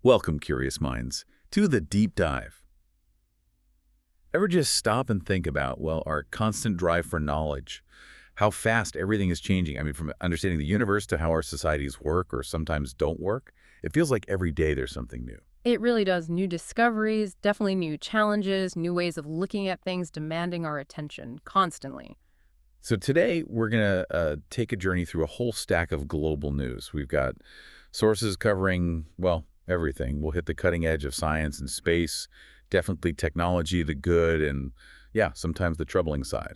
Welcome, curious minds, to the deep dive. Ever just stop and think about, well, our constant drive for knowledge, how fast everything is changing? I mean, from understanding the universe to how our societies work or sometimes don't work, it feels like every day there's something new. It really does. New discoveries, definitely new challenges, new ways of looking at things demanding our attention constantly. So today, we're going to take a journey through a whole stack of global news. We've got sources covering, well, everything. We'll hit the cutting edge of science and space, definitely technology, the good, and yeah, sometimes the troubling side.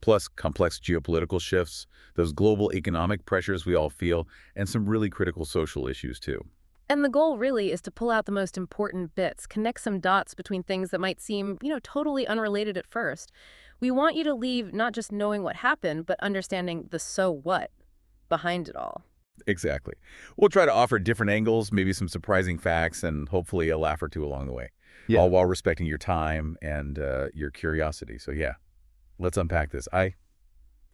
Plus complex geopolitical shifts, those global economic pressures we all feel, and some really critical social issues too. And the goal really is to pull out the most important bits, connect some dots between things that might seem, totally unrelated at first. We want you to leave not just knowing what happened, but understanding the so what behind it all. Exactly. We'll try to offer different angles, maybe some surprising facts, and hopefully a laugh or two along the way, Yeah. all while respecting your time and your curiosity. So yeah, let's unpack this. The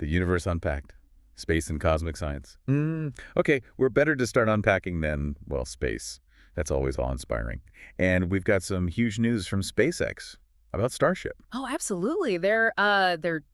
universe unpacked. Space and cosmic science. Okay, we're better to start unpacking than, well, space. That's always awe-inspiring. And we've got some huge news from SpaceX about Starship. Oh, absolutely. Their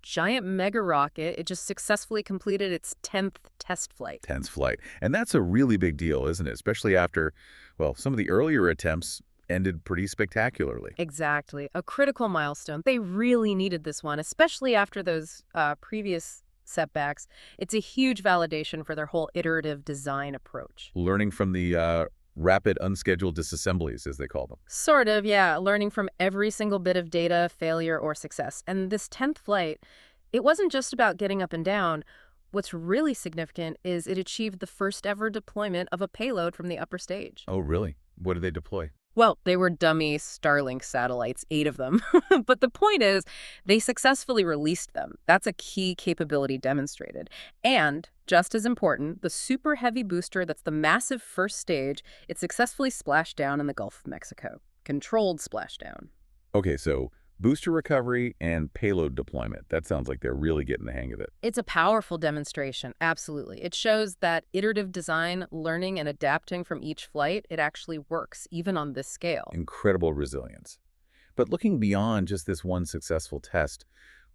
giant mega rocket, it just successfully completed its 10th test flight. 10th flight. And that's a really big deal, isn't it? Especially after, well, some of the earlier attempts ended pretty spectacularly. Exactly. A critical milestone. They really needed this one, especially after those previous setbacks. It's a huge validation for their whole iterative design approach. Learning from the rapid unscheduled disassemblies, as they call them. Sort of, yeah. Learning from every single bit of data, failure, or success. And this 10th flight, it wasn't just about getting up and down. What's really significant is it achieved the first ever deployment of a payload from the upper stage. Oh, really? What did they deploy? Well, they were dummy Starlink satellites, 8 of them. But the point is, they successfully released them. That's a key capability demonstrated. And, just as important, the super heavy booster that's the massive first stage, it successfully splashed down in the Gulf of Mexico. Controlled splashdown. Okay, so booster recovery and payload deployment. That sounds like they're really getting the hang of it. It's a powerful demonstration, absolutely. It shows that iterative design, learning and adapting from each flight, it actually works, even on this scale. Incredible resilience. But looking beyond just this one successful test,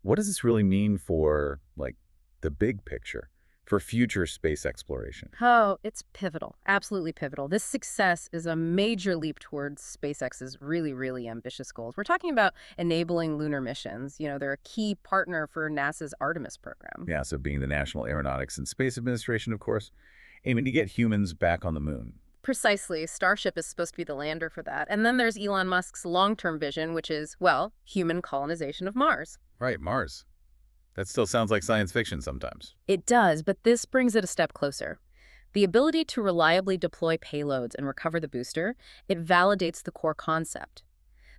what does this really mean for, like, the big picture, for future space exploration? Oh, it's pivotal, absolutely pivotal. This success is a major leap towards SpaceX's really, really ambitious goals. We're talking about enabling lunar missions. They're a key partner for NASA's Artemis program. NASA being the National Aeronautics and Space Administration, of course, aiming to get humans back on the moon. Precisely. Starship is supposed to be the lander for that. And then there's Elon Musk's long-term vision, which is, well, human colonization of Mars. Right, Mars. That still sounds like science fiction sometimes. It does, but this brings it a step closer. The ability to reliably deploy payloads and recover the booster, it validates the core concept.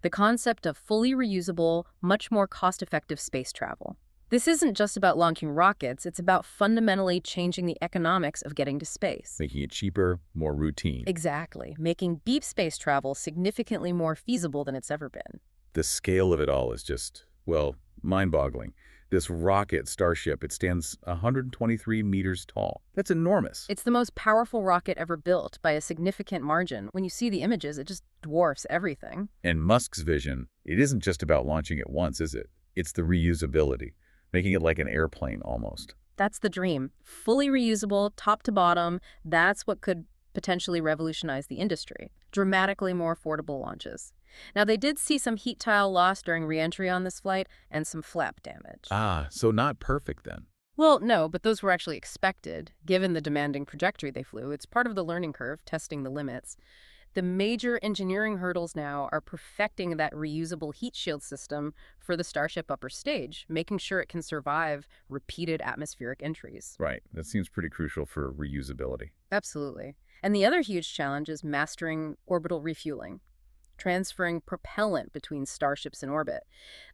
The concept of fully reusable, much more cost-effective space travel. This isn't just about launching rockets, it's about fundamentally changing the economics of getting to space. Making it cheaper, more routine. Exactly, making deep space travel significantly more feasible than it's ever been. The scale of it all is just, well, mind-boggling. This rocket, Starship, it stands 123 meters tall. That's enormous. It's the most powerful rocket ever built by a significant margin. When you see the images, it just dwarfs everything. And Musk's vision, it isn't just about launching it once, is it? It's the reusability, making it like an airplane almost. That's the dream. Fully reusable, top to bottom. That's what could potentially revolutionize the industry. Dramatically more affordable launches. Now, they did see some heat tile loss during re-entry on this flight and some flap damage. Ah, so not perfect then. Well, no, but those were actually expected, given the demanding trajectory they flew. It's part of the learning curve, testing the limits. The major engineering hurdles now are perfecting that reusable heat shield system for the Starship upper stage, making sure it can survive repeated atmospheric entries. Right, that seems pretty crucial for reusability. Absolutely. And the other huge challenge is mastering orbital refueling, transferring propellant between starships in orbit.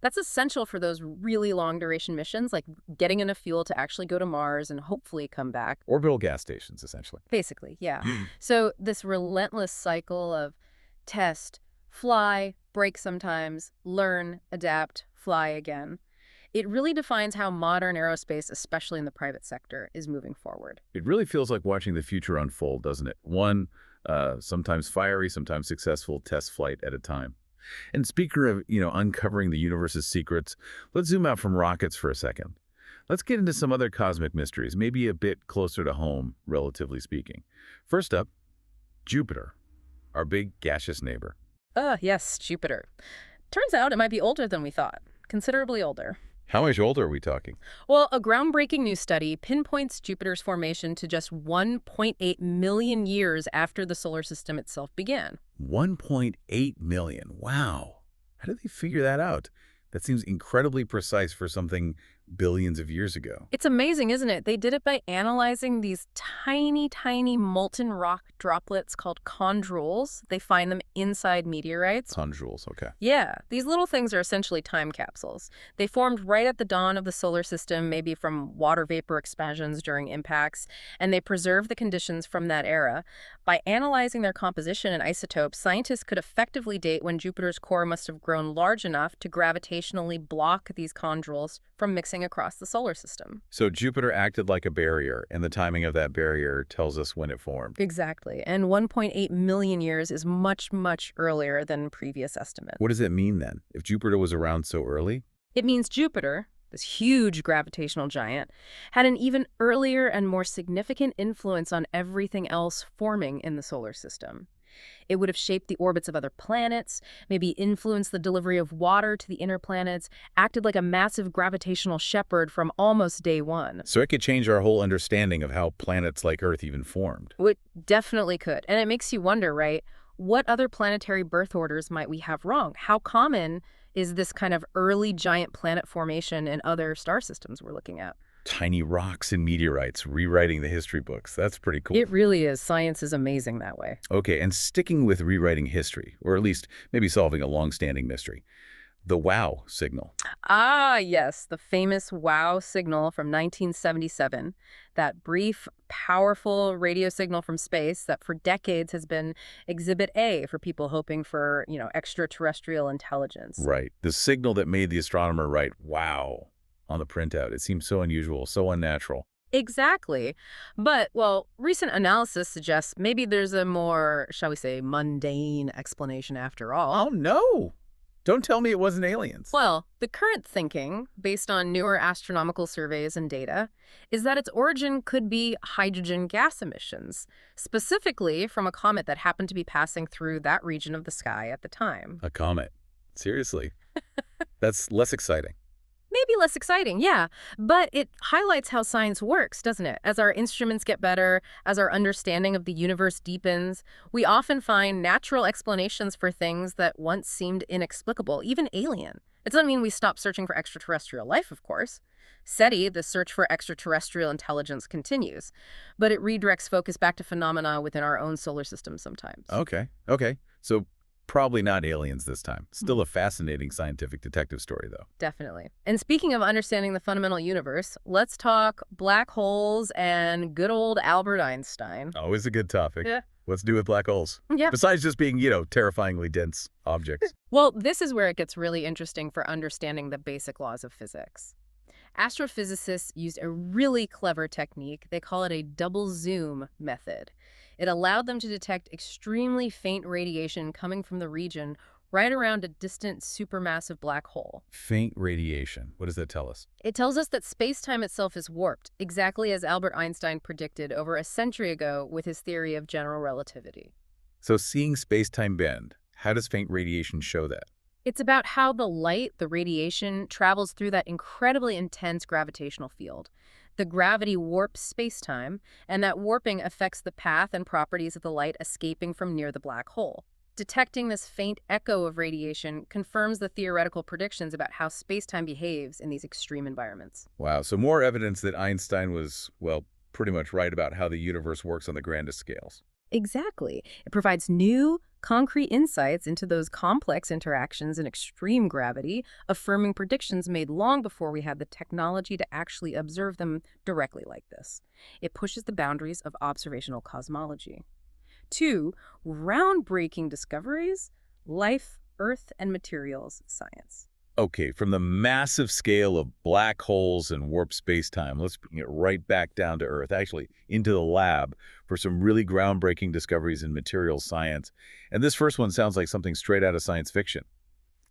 That's essential for those really long-duration missions, like getting enough fuel to actually go to Mars and hopefully come back. Orbital gas stations, essentially. Basically, yeah. So this relentless cycle of test, fly, break sometimes, learn, adapt, fly again. It really defines how modern aerospace, especially in the private sector, is moving forward. It really feels like watching the future unfold, doesn't it? One sometimes fiery, sometimes successful test flight at a time. And speaker of, uncovering the universe's secrets, let's zoom out from rockets for a second. Let's get into some other cosmic mysteries, maybe a bit closer to home, relatively speaking. First up, Jupiter, our big gaseous neighbor. Yes, Jupiter. Turns out it might be older than we thought. Considerably older. How much older are we talking? Well, a groundbreaking new study pinpoints Jupiter's formation to just 1.8 million years after the solar system itself began. 1.8 million. Wow. How did they figure that out? That seems incredibly precise for something billions of years ago. It's amazing, isn't it? They did it by analyzing these tiny, tiny molten rock droplets called chondrules. They find them inside meteorites. Chondrules, okay. Yeah, these little things are essentially time capsules. They formed right at the dawn of the solar system, maybe from water vapor expansions during impacts, and they preserve the conditions from that era. By analyzing their composition and isotopes, scientists could effectively date when Jupiter's core must have grown large enough to gravitationally block these chondrules from mixing across the solar system. So Jupiter acted like a barrier, and the timing of that barrier tells us when it formed. Exactly. And 1.8 million years is much, much earlier than previous estimates. What does it mean then, if Jupiter was around so early? It means Jupiter, this huge gravitational giant, had an even earlier and more significant influence on everything else forming in the solar system. It would have shaped the orbits of other planets, maybe influenced the delivery of water to the inner planets, acted like a massive gravitational shepherd from almost day one. So it could change our whole understanding of how planets like Earth even formed. It definitely could. And it makes you wonder, right? What other planetary birth orders might we have wrong? How common is this kind of early giant planet formation in other star systems we're looking at? Tiny rocks and meteorites rewriting the history books. That's pretty cool. It really is. Science is amazing that way. Okay, and sticking with rewriting history, or at least maybe solving a long-standing mystery, the WOW signal. Ah, yes, the famous WOW signal from 1977, that brief, powerful radio signal from space that for decades has been Exhibit A for people hoping for, extraterrestrial intelligence. Right, the signal that made the astronomer write "wow" on the printout. It seems so unusual, so unnatural. Exactly. But, well, recent analysis suggests maybe there's a more, shall we say, mundane explanation after all. Oh, no! Don't tell me it wasn't aliens. Well, the current thinking, based on newer astronomical surveys and data, is that its origin could be hydrogen gas emissions, specifically from a comet that happened to be passing through that region of the sky at the time. A comet. Seriously. That's less exciting. Maybe less exciting, yeah, but it highlights how science works, doesn't it? As our instruments get better, as our understanding of the universe deepens, we often find natural explanations for things that once seemed inexplicable, even alien. It doesn't mean we stop searching for extraterrestrial life, of course. SETI, the search for extraterrestrial intelligence, continues, but it redirects focus back to phenomena within our own solar system sometimes. Okay. So probably not aliens this time. Still a fascinating scientific detective story, though. Definitely. And speaking of understanding the fundamental universe, let's talk black holes and good old Albert Einstein. Always a good topic. Yeah. What's to do with black holes? Yeah. Besides just being, terrifyingly dense objects. Well, this is where it gets really interesting for understanding the basic laws of physics. Astrophysicists used a really clever technique. They call it a double zoom method. It allowed them to detect extremely faint radiation coming from the region right around a distant supermassive black hole. Faint radiation. What does that tell us? It tells us that space-time itself is warped, exactly as Albert Einstein predicted over a century ago with his theory of general relativity. So seeing space-time bend, how does faint radiation show that? It's about how the light, the radiation, travels through that incredibly intense gravitational field. The gravity warps space-time, and that warping affects the path and properties of the light escaping from near the black hole. Detecting this faint echo of radiation confirms the theoretical predictions about how space-time behaves in these extreme environments. Wow, so more evidence that Einstein was, well, pretty much right about how the universe works on the grandest scales. Exactly. It provides new, concrete insights into those complex interactions in extreme gravity, affirming predictions made long before we had the technology to actually observe them directly like this. It pushes the boundaries of observational cosmology. 2 groundbreaking discoveries: life, Earth, and materials science. Okay, from the massive scale of black holes and warp space-time, let's bring it right back down to Earth, actually into the lab for some really groundbreaking discoveries in materials science. And this first one sounds like something straight out of science fiction.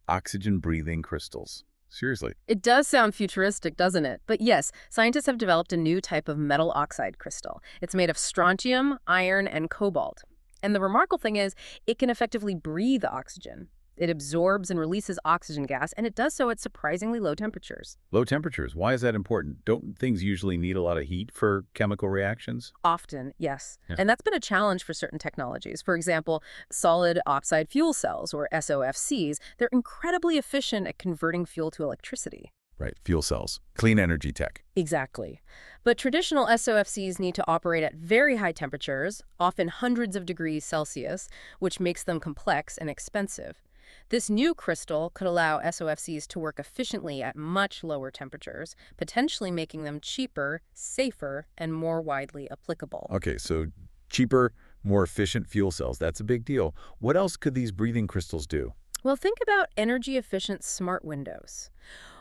Oxygen-breathing crystals. Seriously. It does sound futuristic, doesn't it? But yes, scientists have developed a new type of metal oxide crystal. It's made of strontium, iron, and cobalt. And the remarkable thing is, it can effectively breathe oxygen. It absorbs and releases oxygen gas, and it does so at surprisingly low temperatures. Low temperatures, why is that important? Don't things usually need a lot of heat for chemical reactions? Often, yes. Yeah. And that's been a challenge for certain technologies. For example, solid oxide fuel cells, or SOFCs, they're incredibly efficient at converting fuel to electricity. Right, fuel cells. Clean energy tech. Exactly. But traditional SOFCs need to operate at very high temperatures, often hundreds of degrees Celsius, which makes them complex and expensive. This new crystal could allow SOFCs to work efficiently at much lower temperatures, potentially making them cheaper, safer, and more widely applicable. Okay, so cheaper, more efficient fuel cells. That's a big deal. What else could these breathing crystals do? Well, think about energy-efficient smart windows.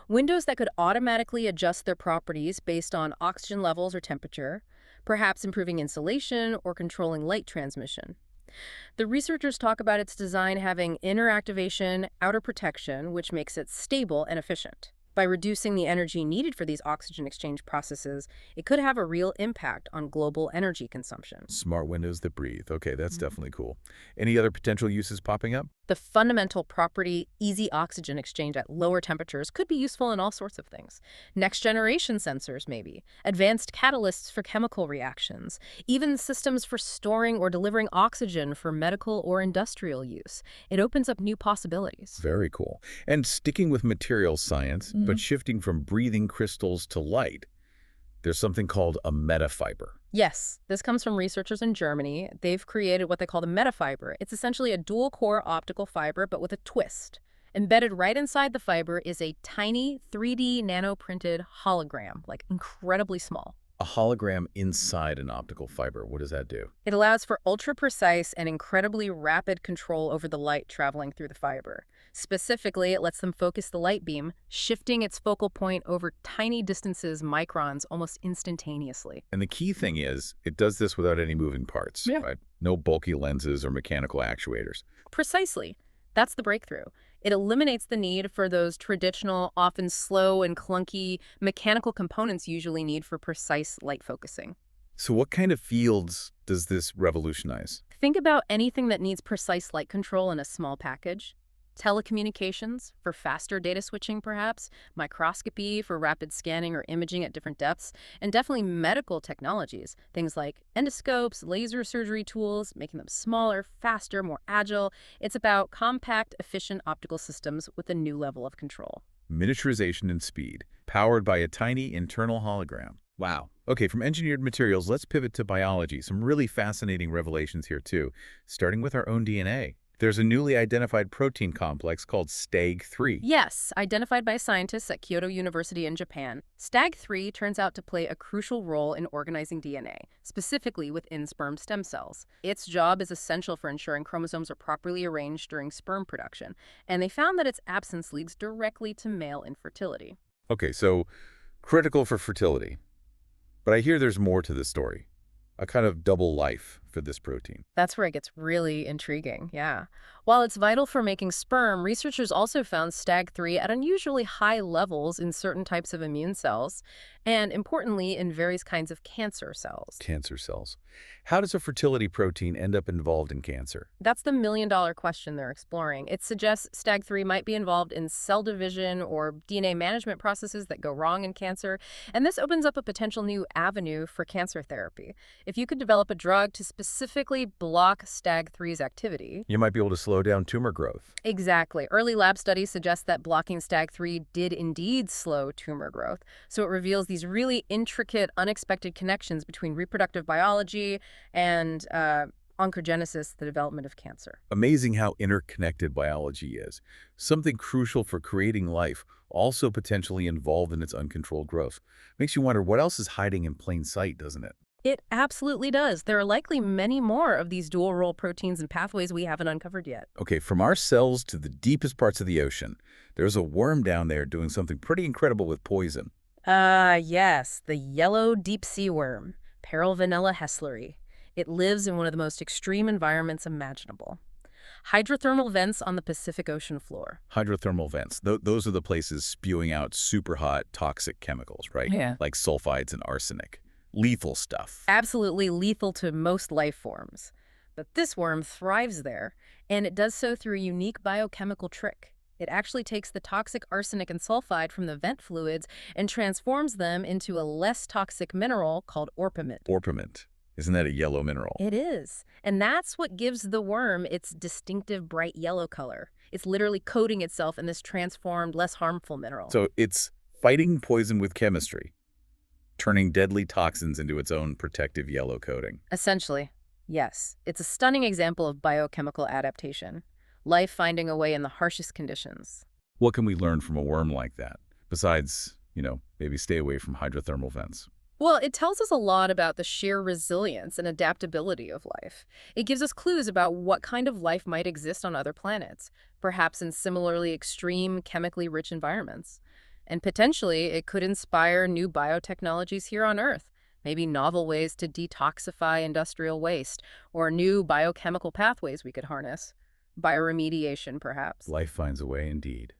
Windows that could automatically adjust their properties based on oxygen levels or temperature, perhaps improving insulation or controlling light transmission. The researchers talk about its design having inner activation, outer protection, which makes it stable and efficient. By reducing the energy needed for these oxygen exchange processes, it could have a real impact on global energy consumption. Smart windows that breathe. Okay, that's definitely cool. Any other potential uses popping up? The fundamental property, easy oxygen exchange at lower temperatures, could be useful in all sorts of things. Next-generation sensors, maybe. Advanced catalysts for chemical reactions. Even systems for storing or delivering oxygen for medical or industrial use. It opens up new possibilities. Very cool. And sticking with materials science, but shifting from breathing crystals to light, there's something called a metafiber. Yes, this comes from researchers in Germany. They've created what they call the metafiber. It's essentially a dual-core optical fiber, but with a twist. Embedded right inside the fiber is a tiny 3D nano-printed hologram, like incredibly small. A hologram inside an optical fiber. What does that do? It allows for ultra-precise and incredibly rapid control over the light traveling through the fiber. Specifically, it lets them focus the light beam, shifting its focal point over tiny distances, microns, almost instantaneously. And the key thing is, it does this without any moving parts, right? No bulky lenses or mechanical actuators. Precisely. That's the breakthrough. It eliminates the need for those traditional, often slow and clunky mechanical components usually need for precise light focusing. So what kind of fields does this revolutionize? Think about anything that needs precise light control in a small package. Telecommunications for faster data switching, perhaps, microscopy for rapid scanning or imaging at different depths, and definitely medical technologies, things like endoscopes, laser surgery tools, making them smaller, faster, more agile. It's about compact, efficient optical systems with a new level of control. Miniaturization and speed, powered by a tiny internal hologram. Wow. Okay, from engineered materials, let's pivot to biology. Some really fascinating revelations here, too, starting with our own DNA. There's a newly identified protein complex called STAG3. Yes, identified by scientists at Kyoto University in Japan, STAG3 turns out to play a crucial role in organizing DNA, specifically within sperm stem cells. Its job is essential for ensuring chromosomes are properly arranged during sperm production, and they found that its absence leads directly to male infertility. Okay, so critical for fertility. But I hear there's more to this story. A kind of double life for this protein. That's where it gets really intriguing, yeah. While it's vital for making sperm, researchers also found STAG3 at unusually high levels in certain types of immune cells, and importantly, in various kinds of cancer cells. Cancer cells. How does a fertility protein end up involved in cancer? That's the million-dollar question they're exploring. It suggests STAG3 might be involved in cell division or DNA management processes that go wrong in cancer, and this opens up a potential new avenue for cancer therapy. If you could develop a drug to specifically block STAG3's activity, You might be able to slow down tumor growth. Exactly. Early lab studies suggest that blocking STAG3 did indeed slow tumor growth. So it reveals these really intricate, unexpected connections between reproductive biology and oncogenesis, the development of cancer. Amazing how interconnected biology is. Something crucial for creating life, also potentially involved in its uncontrolled growth. Makes you wonder what else is hiding in plain sight, doesn't it? It absolutely does. There are likely many more of these dual-role proteins and pathways we haven't uncovered yet. Okay, from our cells to the deepest parts of the ocean, there's a worm down there doing something pretty incredible with poison. Yes, the yellow deep-sea worm, Vanilla hessleri. It lives in one of the most extreme environments imaginable. Hydrothermal vents on the Pacific Ocean floor. Hydrothermal vents, those are the places spewing out super hot toxic chemicals, right? Yeah. Like sulfides and arsenic. Lethal stuff. Absolutely lethal to most life forms. But this worm thrives there, and it does so through a unique biochemical trick. It actually takes the toxic arsenic and sulfide from the vent fluids and transforms them into a less toxic mineral called orpiment. Orpiment. Isn't that a yellow mineral? It is. And that's what gives the worm its distinctive bright yellow color. It's literally coating itself in this transformed, less harmful mineral. So it's fighting poison with chemistry, turning deadly toxins into its own protective yellow coating. Essentially, yes. It's a stunning example of biochemical adaptation. Life finding a way in the harshest conditions. What can we learn from a worm like that? Besides, maybe stay away from hydrothermal vents. Well, it tells us a lot about the sheer resilience and adaptability of life. It gives us clues about what kind of life might exist on other planets, perhaps in similarly extreme, chemically rich environments. And potentially, it could inspire new biotechnologies here on Earth, maybe novel ways to detoxify industrial waste, or new biochemical pathways we could harness. Bioremediation, perhaps. Life finds a way indeed.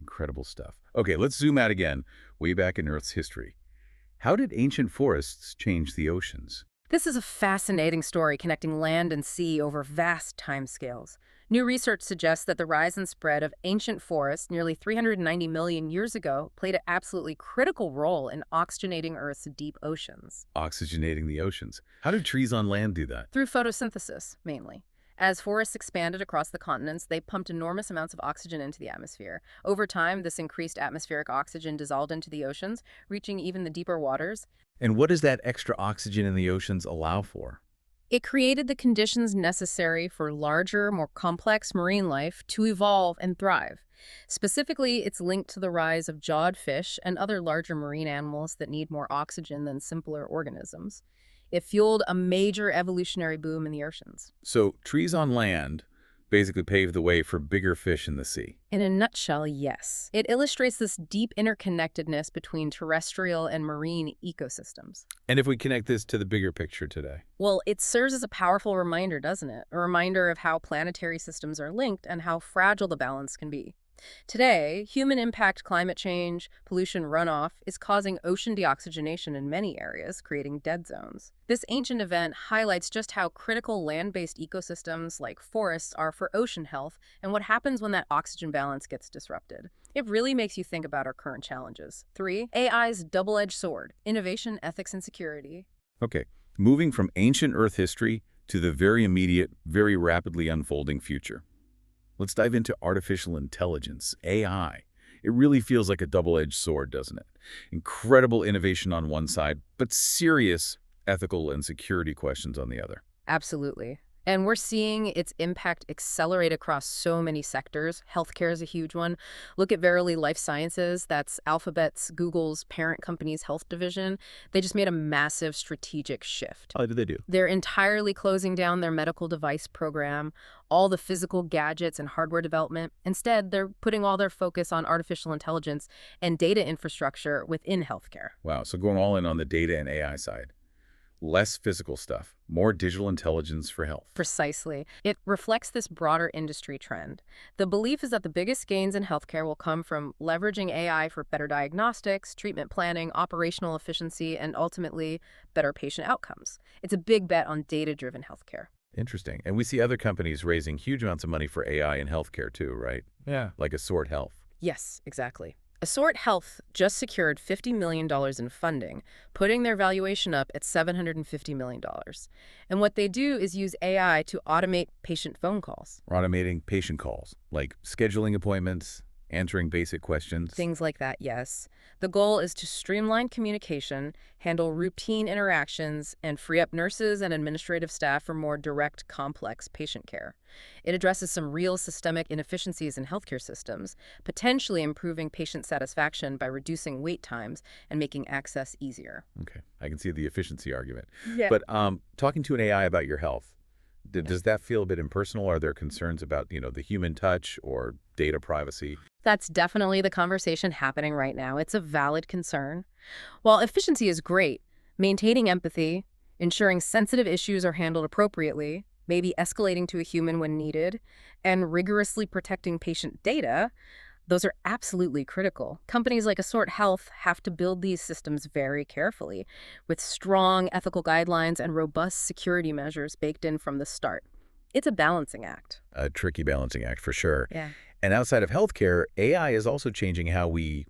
Incredible stuff. Okay, let's zoom out again, way back in Earth's history. How did ancient forests change the oceans? This is a fascinating story connecting land and sea over vast timescales. New research suggests that the rise and spread of ancient forests nearly 390 million years ago played an absolutely critical role in oxygenating Earth's deep oceans. Oxygenating the oceans. How do trees on land do that? Through photosynthesis, mainly. As forests expanded across the continents, they pumped enormous amounts of oxygen into the atmosphere. Over time, this increased atmospheric oxygen dissolved into the oceans, reaching even the deeper waters. And what does that extra oxygen in the oceans allow for? It created the conditions necessary for larger, more complex marine life to evolve and thrive. Specifically, it's linked to the rise of jawed fish and other larger marine animals that need more oxygen than simpler organisms. It fueled a major evolutionary boom in the oceans. So trees on land basically paved the way for bigger fish in the sea. In a nutshell, yes. It illustrates this deep interconnectedness between terrestrial and marine ecosystems. And if we connect this to the bigger picture today? Well, it serves as a powerful reminder, doesn't it? A reminder of how planetary systems are linked and how fragile the balance can be. Today, human impact climate change, pollution runoff is causing ocean deoxygenation in many areas, creating dead zones. This ancient event highlights just how critical land-based ecosystems like forests are for ocean health and what happens when that oxygen balance gets disrupted. It really makes you think about our current challenges. 3. AI's double-edged sword, innovation, ethics, and security. Okay, moving from ancient Earth history to the very immediate, very rapidly unfolding future. Let's dive into artificial intelligence, AI. It really feels like a double-edged sword, doesn't it? Incredible innovation on one side, but serious ethical and security questions on the other. Absolutely. And we're seeing its impact accelerate across so many sectors. Healthcare is a huge one. Look at Verily Life Sciences. That's Alphabet's, Google's parent company's health division. They just made a massive strategic shift. How did they do? They're entirely closing down their medical device program, all the physical gadgets and hardware development. Instead, they're putting all their focus on artificial intelligence and data infrastructure within healthcare. Wow, so going all in on the data and AI side. Less physical stuff, more digital intelligence for health. Precisely. It reflects this broader industry trend. The belief is that the biggest gains in healthcare will come from leveraging AI for better diagnostics, treatment planning, operational efficiency, and ultimately better patient outcomes. It's a big bet on data-driven healthcare. Interesting. And we see other companies raising huge amounts of money for AI in healthcare too, right? Yeah. Like Assort Health. Yes, exactly. Assort Health just secured $50 million in funding, putting their valuation up at $750 million. And what they do is use AI to automate patient phone calls. We're automating patient calls, like scheduling appointments, answering basic questions? Things like that, yes. The goal is to streamline communication, handle routine interactions, and free up nurses and administrative staff for more direct, complex patient care. It addresses some real systemic inefficiencies in healthcare systems, potentially improving patient satisfaction by reducing wait times and making access easier. Okay, I can see the efficiency argument. Yeah. But talking to an AI about your health, does that feel a bit impersonal? Are there concerns about, the human touch or data privacy? That's definitely the conversation happening right now. It's a valid concern. While efficiency is great, maintaining empathy, ensuring sensitive issues are handled appropriately, maybe escalating to a human when needed, and rigorously protecting patient data, those are absolutely critical. Companies like Assort Health have to build these systems very carefully, with strong ethical guidelines and robust security measures baked in from the start. It's a balancing act. A tricky balancing act for sure. Yeah. And outside of healthcare, AI is also changing how we,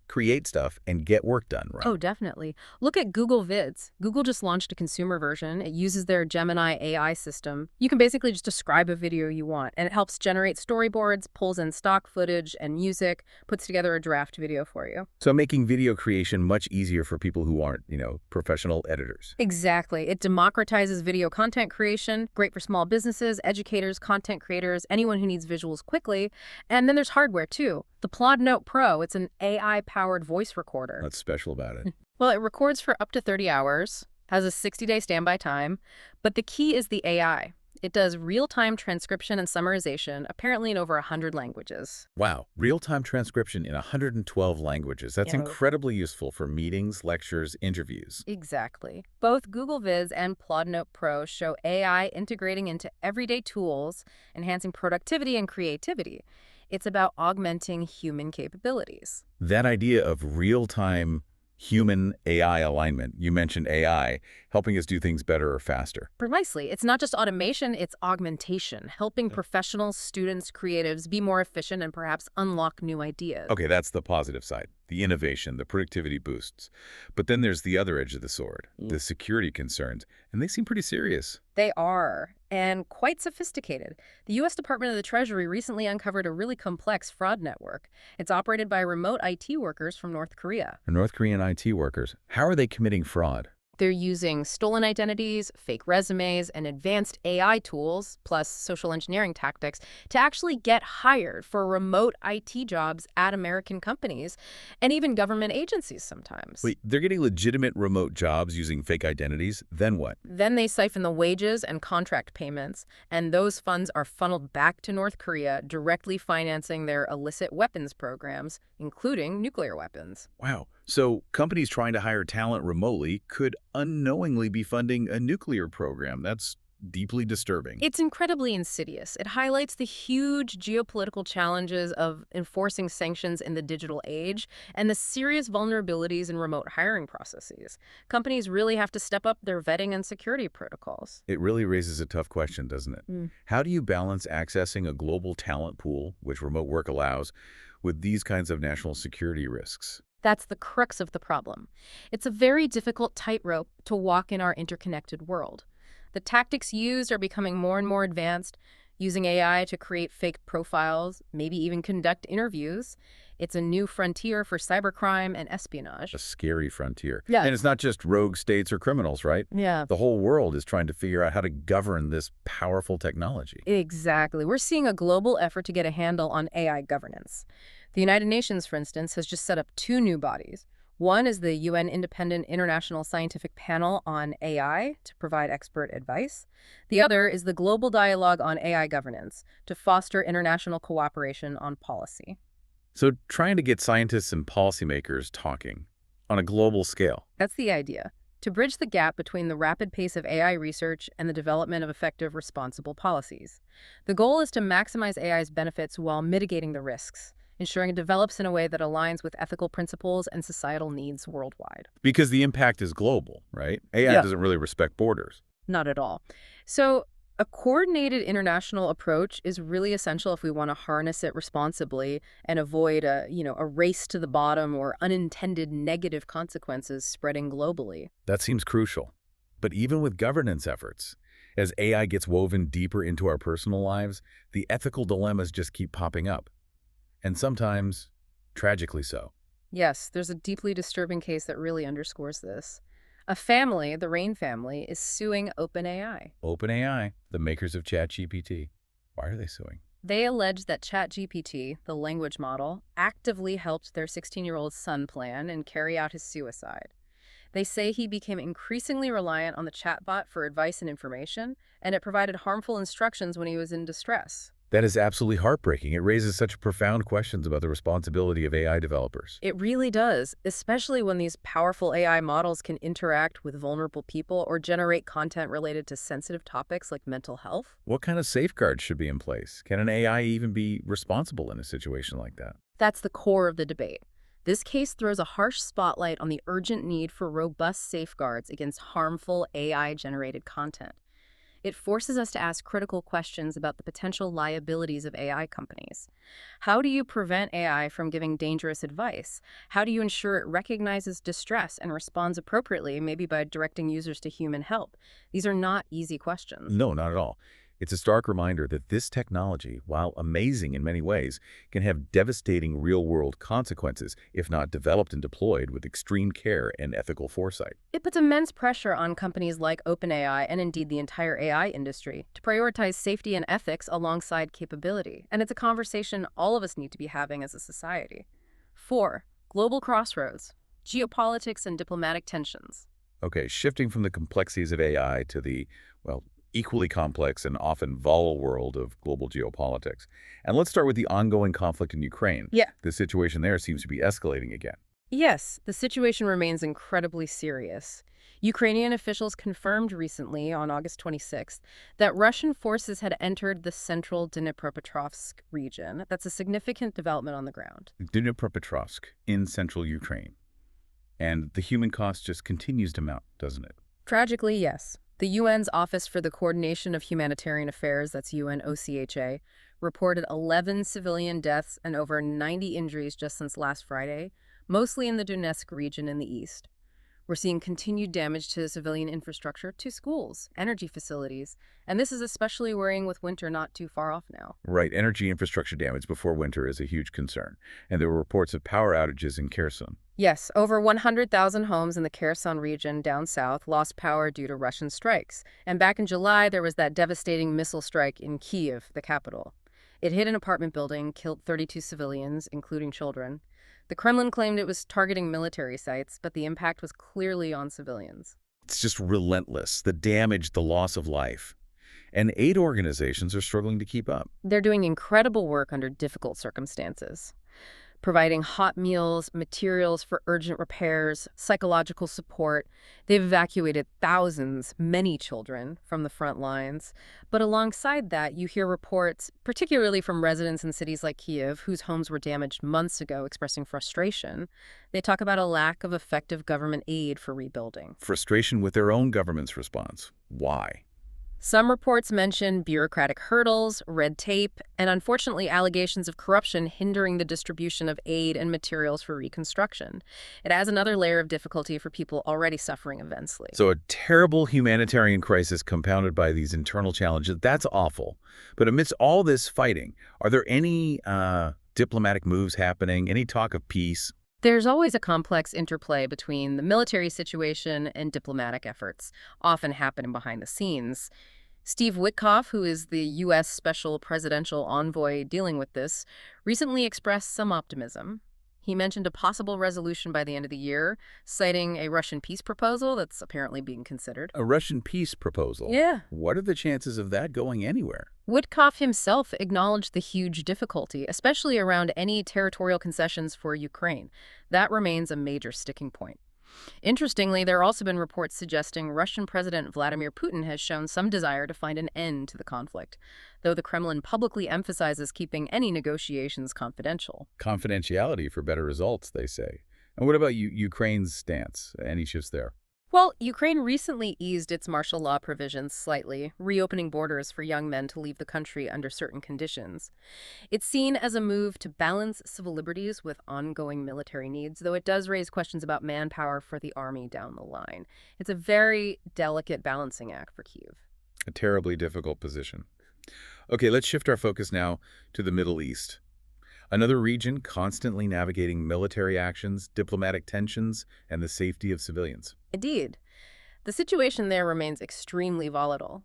create stuff and get work done, right? Oh, definitely. Look at Google Vids. Google just launched a consumer version. It uses their Gemini AI system. You can basically just describe a video you want, and it helps generate storyboards, pulls in stock footage and music, puts together a draft video for you. So making video creation much easier for people who aren't, professional editors. Exactly. It democratizes video content creation, great for small businesses, educators, content creators, anyone who needs visuals quickly. And then there's hardware, too. The Plod Note Pro, it's an AI-powered voice recorder. What's special about it? Well, it records for up to 30 hours, has a 60-day standby time, but the key is the AI. It does real-time transcription and summarization, apparently in over 100 languages. Wow, real-time transcription in 112 languages. That's Yeah. incredibly useful for meetings, lectures, interviews. Exactly. Both Google Viz and Plod Note Pro show AI integrating into everyday tools, enhancing productivity and creativity. It's about augmenting human capabilities. That idea of real-time human-AI alignment, you mentioned AI, helping us do things better or faster. Precisely. It's not just automation, it's augmentation, helping professionals, students, creatives be more efficient and perhaps unlock new ideas. Okay, that's the positive side, the innovation, the productivity boosts. But then there's the other edge of the sword, the security concerns, and they seem pretty serious. They are, and quite sophisticated. The U.S. Department of the Treasury recently uncovered a really complex fraud network. It's operated by remote IT workers from North Korea. The North Korean IT workers, how are they committing fraud? They're using stolen identities, fake resumes, and advanced AI tools, plus social engineering tactics, to actually get hired for remote IT jobs at American companies and even government agencies sometimes. Wait, they're getting legitimate remote jobs using fake identities? Then what? Then they siphon the wages and contract payments, and those funds are funneled back to North Korea, directly financing their illicit weapons programs, including nuclear weapons. Wow. So companies trying to hire talent remotely could unknowingly be funding a nuclear program. That's deeply disturbing. It's incredibly insidious. It highlights the huge geopolitical challenges of enforcing sanctions in the digital age and the serious vulnerabilities in remote hiring processes. Companies really have to step up their vetting and security protocols. It really raises a tough question, doesn't it? How do you balance accessing a global talent pool, which remote work allows, with these kinds of national security risks? That's the crux of the problem. It's a very difficult tightrope to walk in our interconnected world. The tactics used are becoming more and more advanced, using AI to create fake profiles, maybe even conduct interviews. It's a new frontier for cybercrime and espionage. A scary frontier. Yeah. And it's not just rogue states or criminals, right? Yeah. The whole world is trying to figure out how to govern this powerful technology. Exactly. We're seeing a global effort to get a handle on AI governance. The United Nations, for instance, has just set up 2 new bodies. One is the UN Independent International Scientific Panel on AI to provide expert advice. The other is the Global Dialogue on AI Governance to foster international cooperation on policy. So trying to get scientists and policymakers talking on a global scale. That's the idea, to bridge the gap between the rapid pace of AI research and the development of effective, responsible policies. The goal is to maximize AI's benefits while mitigating the risks, ensuring it develops in a way that aligns with ethical principles and societal needs worldwide. Because the impact is global, right? AI Yeah. doesn't really respect borders. Not at all. So a coordinated international approach is really essential if we want to harness it responsibly and avoid a race to the bottom or unintended negative consequences spreading globally. That seems crucial. But even with governance efforts, as AI gets woven deeper into our personal lives, the ethical dilemmas just keep popping up. and sometimes tragically so. Yes, there's a deeply disturbing case that really underscores this. A family, the Rain family, is suing OpenAI. OpenAI, the makers of ChatGPT. Why are they suing? They allege that ChatGPT, the language model, actively helped their 16-year-old son plan and carry out his suicide. They say he became increasingly reliant on the chatbot for advice and information, and it provided harmful instructions when he was in distress. That is absolutely heartbreaking. It raises such profound questions about the responsibility of AI developers. It really does, especially when these powerful AI models can interact with vulnerable people or generate content related to sensitive topics like mental health. What kind of safeguards should be in place? Can an AI even be responsible in a situation like that? That's the core of the debate. This case throws a harsh spotlight on the urgent need for robust safeguards against harmful AI-generated content. It forces us to ask critical questions about the potential liabilities of AI companies. How do you prevent AI from giving dangerous advice? How do you ensure it recognizes distress and responds appropriately, maybe by directing users to human help? These are not easy questions. No, not at all. It's a stark reminder that this technology, while amazing in many ways, can have devastating real-world consequences if not developed and deployed with extreme care and ethical foresight. It puts immense pressure on companies like OpenAI and indeed the entire AI industry to prioritize safety and ethics alongside capability. And it's a conversation all of us need to be having as a society. 4. Global crossroads, geopolitics and diplomatic tensions. Okay, shifting from the complexities of AI to the, well, equally complex and often volatile world of global geopolitics. And let's start with the ongoing conflict in Ukraine. Yeah. The situation there seems to be escalating again. Yes, the situation remains incredibly serious. Ukrainian officials confirmed recently, on August 26th, that Russian forces had entered the central Dnipropetrovsk region. That's a significant development on the ground. Dnipropetrovsk in central Ukraine. And the human cost just continues to mount, doesn't it? Tragically, yes. The UN's Office for the Coordination of Humanitarian Affairs, that's UNOCHA, reported 11 civilian deaths and over 90 injuries just since last Friday, mostly in the Donetsk region in the east. We're seeing continued damage to civilian infrastructure, to schools, energy facilities, and this is especially worrying with winter not too far off now. Right, energy infrastructure damage before winter is a huge concern. And there were reports of power outages in Kherson. Yes, over 100,000 homes in the Kherson region down south lost power due to Russian strikes. And back in July, there was that devastating missile strike in Kyiv, the capital. It hit an apartment building, killed 32 civilians, including children. The Kremlin claimed it was targeting military sites, but the impact was clearly on civilians. It's just relentless, the damage, the loss of life. And aid organizations are struggling to keep up. They're doing incredible work under difficult circumstances, providing hot meals, materials for urgent repairs, psychological support. They've evacuated thousands, many children, from the front lines. But alongside that, you hear reports, particularly from residents in cities like Kyiv, whose homes were damaged months ago, expressing frustration. They talk about a lack of effective government aid for rebuilding. Frustration with their own government's response. Why? Some reports mention bureaucratic hurdles, red tape, and unfortunately allegations of corruption hindering the distribution of aid and materials for reconstruction. It adds another layer of difficulty for people already suffering immensely. So a terrible humanitarian crisis compounded by these internal challenges, that's awful. But amidst all this fighting, are there any diplomatic moves happening, any talk of peace? There's always a complex interplay between the military situation and diplomatic efforts, often happening behind the scenes. Steve Witkoff, who is the U.S. Special Presidential Envoy dealing with this, recently expressed some optimism. He mentioned a possible resolution by the end of the year, citing a Russian peace proposal that's apparently being considered. A Russian peace proposal? Yeah. What are the chances of that going anywhere? Witkoff himself acknowledged the huge difficulty, especially around any territorial concessions for Ukraine. That remains a major sticking point. Interestingly, there have also been reports suggesting Russian President Vladimir Putin has shown some desire to find an end to the conflict, though the Kremlin publicly emphasizes keeping any negotiations confidential. Confidentiality for better results, they say. And what about Ukraine's stance? Any shifts there? Well, Ukraine recently eased its martial law provisions slightly, reopening borders for young men to leave the country under certain conditions. It's seen as a move to balance civil liberties with ongoing military needs, though it does raise questions about manpower for the army down the line. It's a very delicate balancing act for Kyiv. A terribly difficult position. Okay, let's shift our focus now to the Middle East. Another region constantly navigating military actions, diplomatic tensions, and the safety of civilians. Indeed, the situation there remains extremely volatile.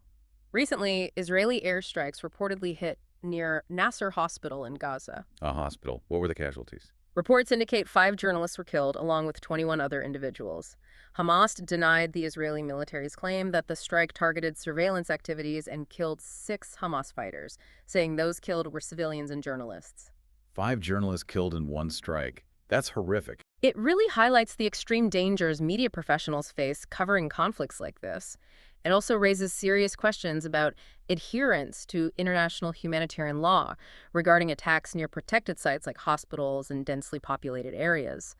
Recently, Israeli airstrikes reportedly hit near Nasser Hospital in Gaza. A hospital. What were the casualties? Reports indicate 5 journalists were killed, along with 21 other individuals. Hamas denied the Israeli military's claim that the strike targeted surveillance activities and killed 6 Hamas fighters, saying those killed were civilians and journalists. 5 journalists killed in one strike. That's horrific. It really highlights the extreme dangers media professionals face covering conflicts like this. It also raises serious questions about adherence to international humanitarian law regarding attacks near protected sites like hospitals and densely populated areas.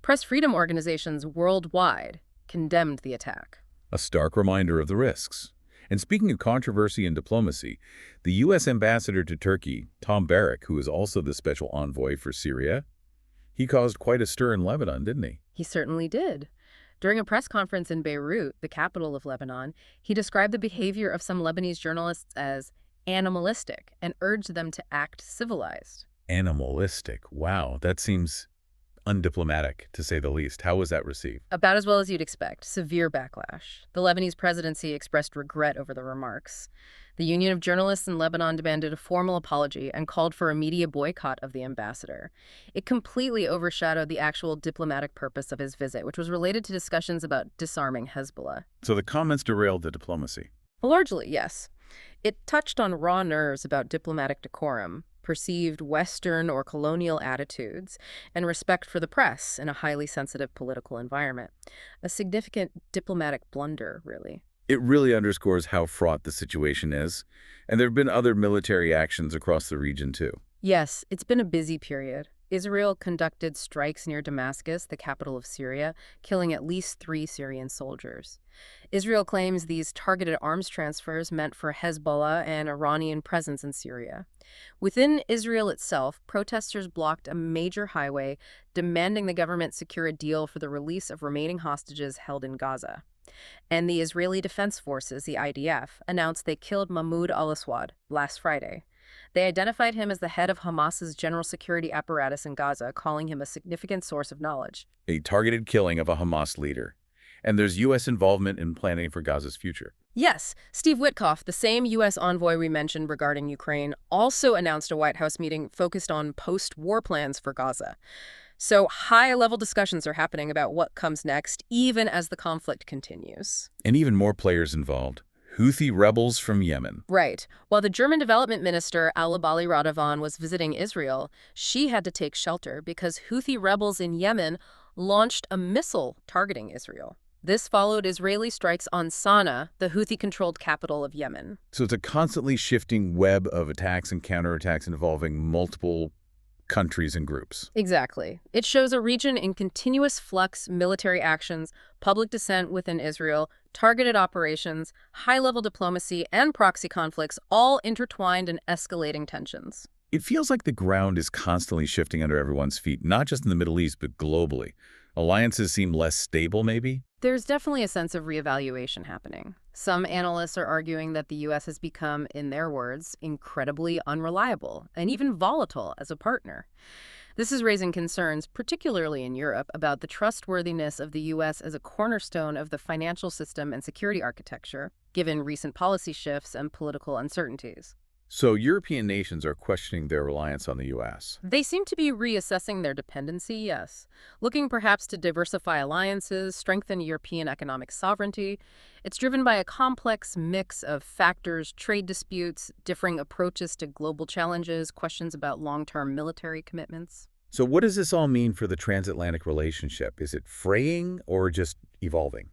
Press freedom organizations worldwide condemned the attack. A stark reminder of the risks. And speaking of controversy and diplomacy, the U.S. ambassador to Turkey, Tom Barrack, who is also the special envoy for Syria, he caused quite a stir in Lebanon, didn't he? He certainly did. During a press conference in Beirut, the capital of Lebanon, he described the behavior of some Lebanese journalists as animalistic and urged them to act civilized. Animalistic. Wow, that seems undiplomatic, to say the least. How was that received? About as well as you'd expect, severe backlash. The Lebanese presidency expressed regret over the remarks. The Union of Journalists in Lebanon demanded a formal apology and called for a media boycott of the ambassador. It completely overshadowed the actual diplomatic purpose of his visit, which was related to discussions about disarming Hezbollah. So the comments derailed the diplomacy. Largely, yes. It touched on raw nerves about diplomatic decorum, perceived Western or colonial attitudes, and respect for the press in a highly sensitive political environment. A significant diplomatic blunder, really. It really underscores how fraught the situation is, and there have been other military actions across the region too. Yes, it's been a busy period. Israel conducted strikes near Damascus, the capital of Syria, killing at least 3 Syrian soldiers. Israel claims these targeted arms transfers meant for Hezbollah and Iranian presence in Syria. Within Israel itself, protesters blocked a major highway, demanding the government secure a deal for the release of remaining hostages held in Gaza. And the Israeli Defense Forces, the IDF, announced they killed Mahmoud al-Aswad last Friday. They identified him as the head of Hamas's general security apparatus in Gaza, calling him a significant source of knowledge. A targeted killing of a Hamas leader. And there's U.S. involvement in planning for Gaza's future. Yes, Steve Witkoff, the same U.S. envoy we mentioned regarding Ukraine, also announced a White House meeting focused on post-war plans for Gaza. So high-level discussions are happening about what comes next, even as the conflict continues. And even more players involved. Houthi rebels from Yemen. Right. While the German development minister, Alabali Radovan, was visiting Israel, she had to take shelter because Houthi rebels in Yemen launched a missile targeting Israel. This followed Israeli strikes on Sana'a, the Houthi-controlled capital of Yemen. So it's a constantly shifting web of attacks and counterattacks involving multiple countries and groups. Exactly. It shows a region in continuous flux, military actions, public dissent within Israel, targeted operations, high-level diplomacy, and proxy conflicts, all intertwined in escalating tensions. It feels like the ground is constantly shifting under everyone's feet, not just in the Middle East, but globally. Alliances seem less stable, maybe? There's definitely a sense of reevaluation happening. Some analysts are arguing that the U.S. has become, in their words, incredibly unreliable and even volatile as a partner. This is raising concerns, particularly in Europe, about the trustworthiness of the U.S. as a cornerstone of the financial system and security architecture, given recent policy shifts and political uncertainties. So European nations are questioning their reliance on the U.S. They seem to be reassessing their dependency, yes, looking perhaps to diversify alliances, strengthen European economic sovereignty. It's driven by a complex mix of factors, trade disputes, differing approaches to global challenges, questions about long-term military commitments. So what does this all mean for the transatlantic relationship? Is it fraying or just evolving?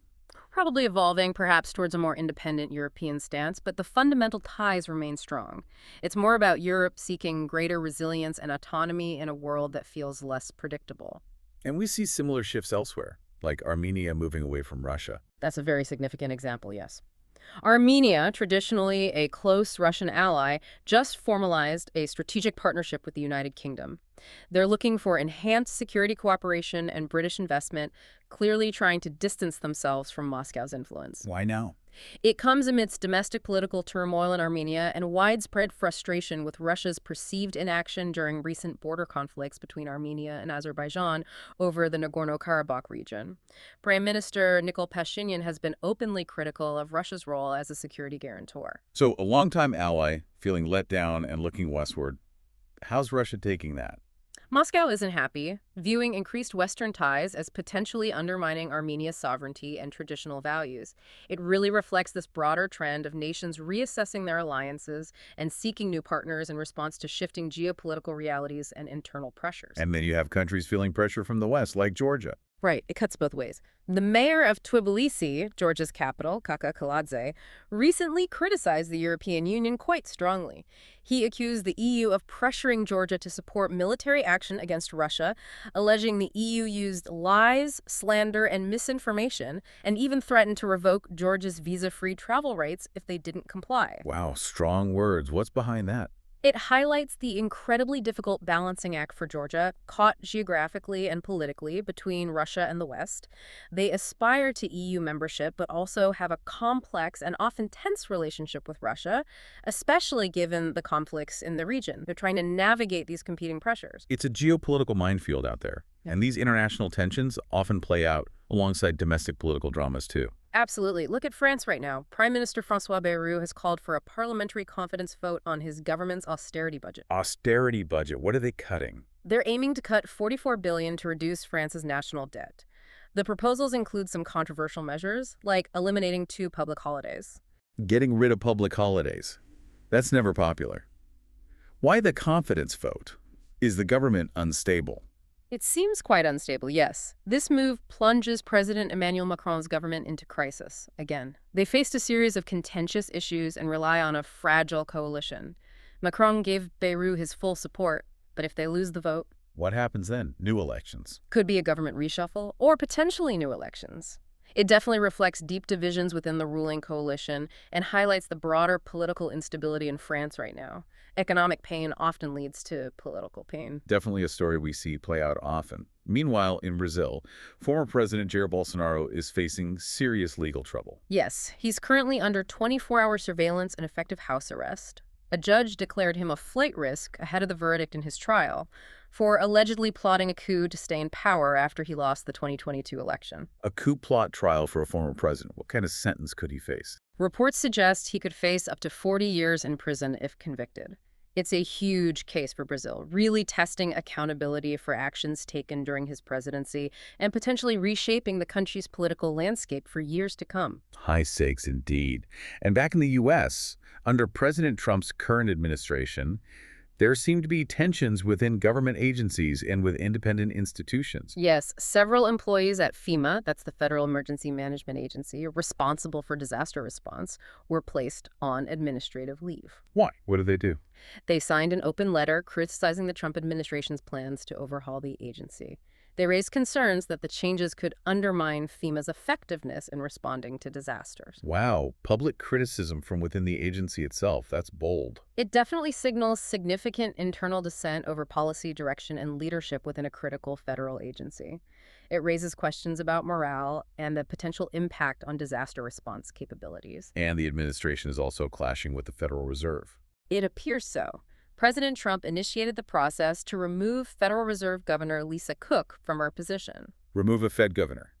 Probably evolving, perhaps towards a more independent European stance, but the fundamental ties remain strong. It's more about Europe seeking greater resilience and autonomy in a world that feels less predictable. And we see similar shifts elsewhere, like Armenia moving away from Russia. That's a very significant example, yes. Armenia, traditionally a close Russian ally, just formalized a strategic partnership with the United Kingdom. They're looking for enhanced security cooperation and British investment, clearly trying to distance themselves from Moscow's influence. Why now? It comes amidst domestic political turmoil in Armenia and widespread frustration with Russia's perceived inaction during recent border conflicts between Armenia and Azerbaijan over the Nagorno-Karabakh region. Prime Minister Nikol Pashinyan has been openly critical of Russia's role as a security guarantor. So a longtime ally feeling let down and looking westward. How's Russia taking that? Moscow isn't happy, viewing increased Western ties as potentially undermining Armenia's sovereignty and traditional values. It really reflects this broader trend of nations reassessing their alliances and seeking new partners in response to shifting geopolitical realities and internal pressures. And then you have countries feeling pressure from the West, like Georgia. Right, it cuts both ways. The mayor of Tbilisi, Georgia's capital, Kaka Kaladze, recently criticized the European Union quite strongly. He accused the EU of pressuring Georgia to support military action against Russia, alleging the EU used lies, slander, and misinformation, and even threatened to revoke Georgia's visa-free travel rights if they didn't comply. Wow, strong words. What's behind that? It highlights the incredibly difficult balancing act for Georgia, caught geographically and politically between Russia and the West. They aspire to EU membership, but also have a complex and often tense relationship with Russia, especially given the conflicts in the region. They're trying to navigate these competing pressures. It's a geopolitical minefield out there, and these international tensions often play out alongside domestic political dramas too. Absolutely. Look at France right now. Prime Minister François Bayrou has called for a parliamentary confidence vote on his government's austerity budget. Austerity budget, what are they cutting? They're aiming to cut $44 billion to reduce France's national debt. The proposals include some controversial measures, like eliminating 2 public holidays. Getting rid of public holidays. That's never popular. Why the confidence vote? Is the government unstable? It seems quite unstable, yes. This move plunges President Emmanuel Macron's government into crisis, again. They faced a series of contentious issues and rely on a fragile coalition. Macron gave Bayrou his full support, but if they lose the vote, What happens then? New elections. could be a government reshuffle or potentially new elections. It definitely reflects deep divisions within the ruling coalition and highlights the broader political instability in France right now. Economic pain often leads to political pain. Definitely a story we see play out often. Meanwhile, in Brazil, former President Jair Bolsonaro is facing serious legal trouble. Yes, he's currently under 24-hour surveillance and effective house arrest. A judge declared him a flight risk ahead of the verdict in his trial for allegedly plotting a coup to stay in power after he lost the 2022 election. A coup plot trial for a former president. What kind of sentence could he face? Reports suggest he could face up to 40 years in prison if convicted. It's a huge case for Brazil, really testing accountability for actions taken during his presidency and potentially reshaping the country's political landscape for years to come. High stakes indeed. And back in the U.S., under President Trump's current administration, there seem to be tensions within government agencies and with independent institutions. Yes, several employees at FEMA, that's the Federal Emergency Management Agency, responsible for disaster response, were placed on administrative leave. Why? What do they do? They signed an open letter criticizing the Trump administration's plans to overhaul the agency. They raised concerns that the changes could undermine FEMA's effectiveness in responding to disasters. Wow, public criticism from within the agency itself. That's bold. It definitely signals significant internal dissent over policy direction and leadership within a critical federal agency. It raises questions about morale and the potential impact on disaster response capabilities. And the administration is also clashing with the Federal Reserve. It appears so. President Trump initiated the process to remove Federal Reserve Governor Lisa Cook from her position. Remove a Fed governor.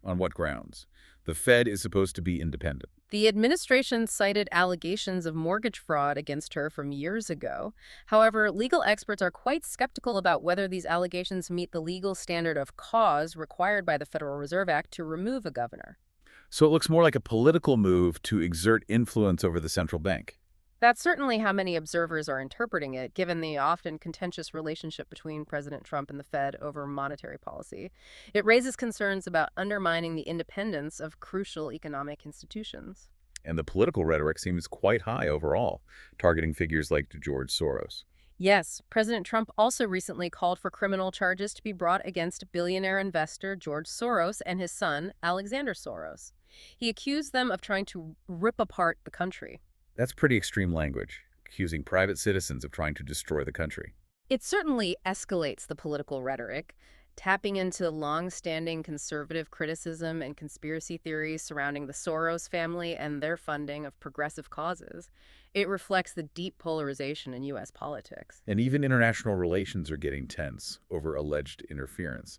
On what grounds? The Fed is supposed to be independent. The administration cited allegations of mortgage fraud against her from years ago. However, legal experts are quite skeptical about whether these allegations meet the legal standard of cause required by the Federal Reserve Act to remove a governor. So it looks more like a political move to exert influence over the central bank. That's certainly how many observers are interpreting it, given the often contentious relationship between President Trump and the Fed over monetary policy. It raises concerns about undermining the independence of crucial economic institutions. And the political rhetoric seems quite high overall, targeting figures like George Soros. Yes, President Trump also recently called for criminal charges to be brought against billionaire investor George Soros and his son, Alexander Soros. He accused them of trying to rip apart the country. That's pretty extreme language, accusing private citizens of trying to destroy the country. It certainly escalates the political rhetoric. tapping into long-standing conservative criticism and conspiracy theories surrounding the Soros family and their funding of progressive causes. It reflects the deep polarization in U.S. politics. And even international relations are getting tense over alleged interference.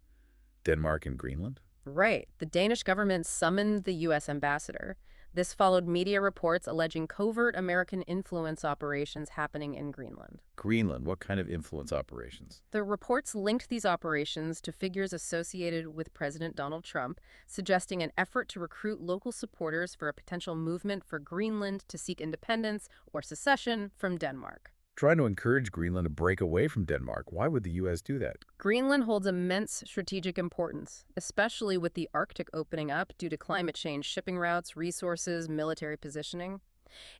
Denmark and Greenland? Right. The Danish government summoned the U.S. ambassador. This followed media reports alleging covert American influence operations happening in Greenland. Greenland, what kind of influence operations? The reports linked these operations to figures associated with President Donald Trump, suggesting an effort to recruit local supporters for a potential movement for Greenland to seek independence or secession from Denmark. Trying to encourage Greenland to break away from Denmark. Why would the U.S. do that? Greenland holds immense strategic importance, especially with the Arctic opening up due to climate change shipping routes, resources, military positioning.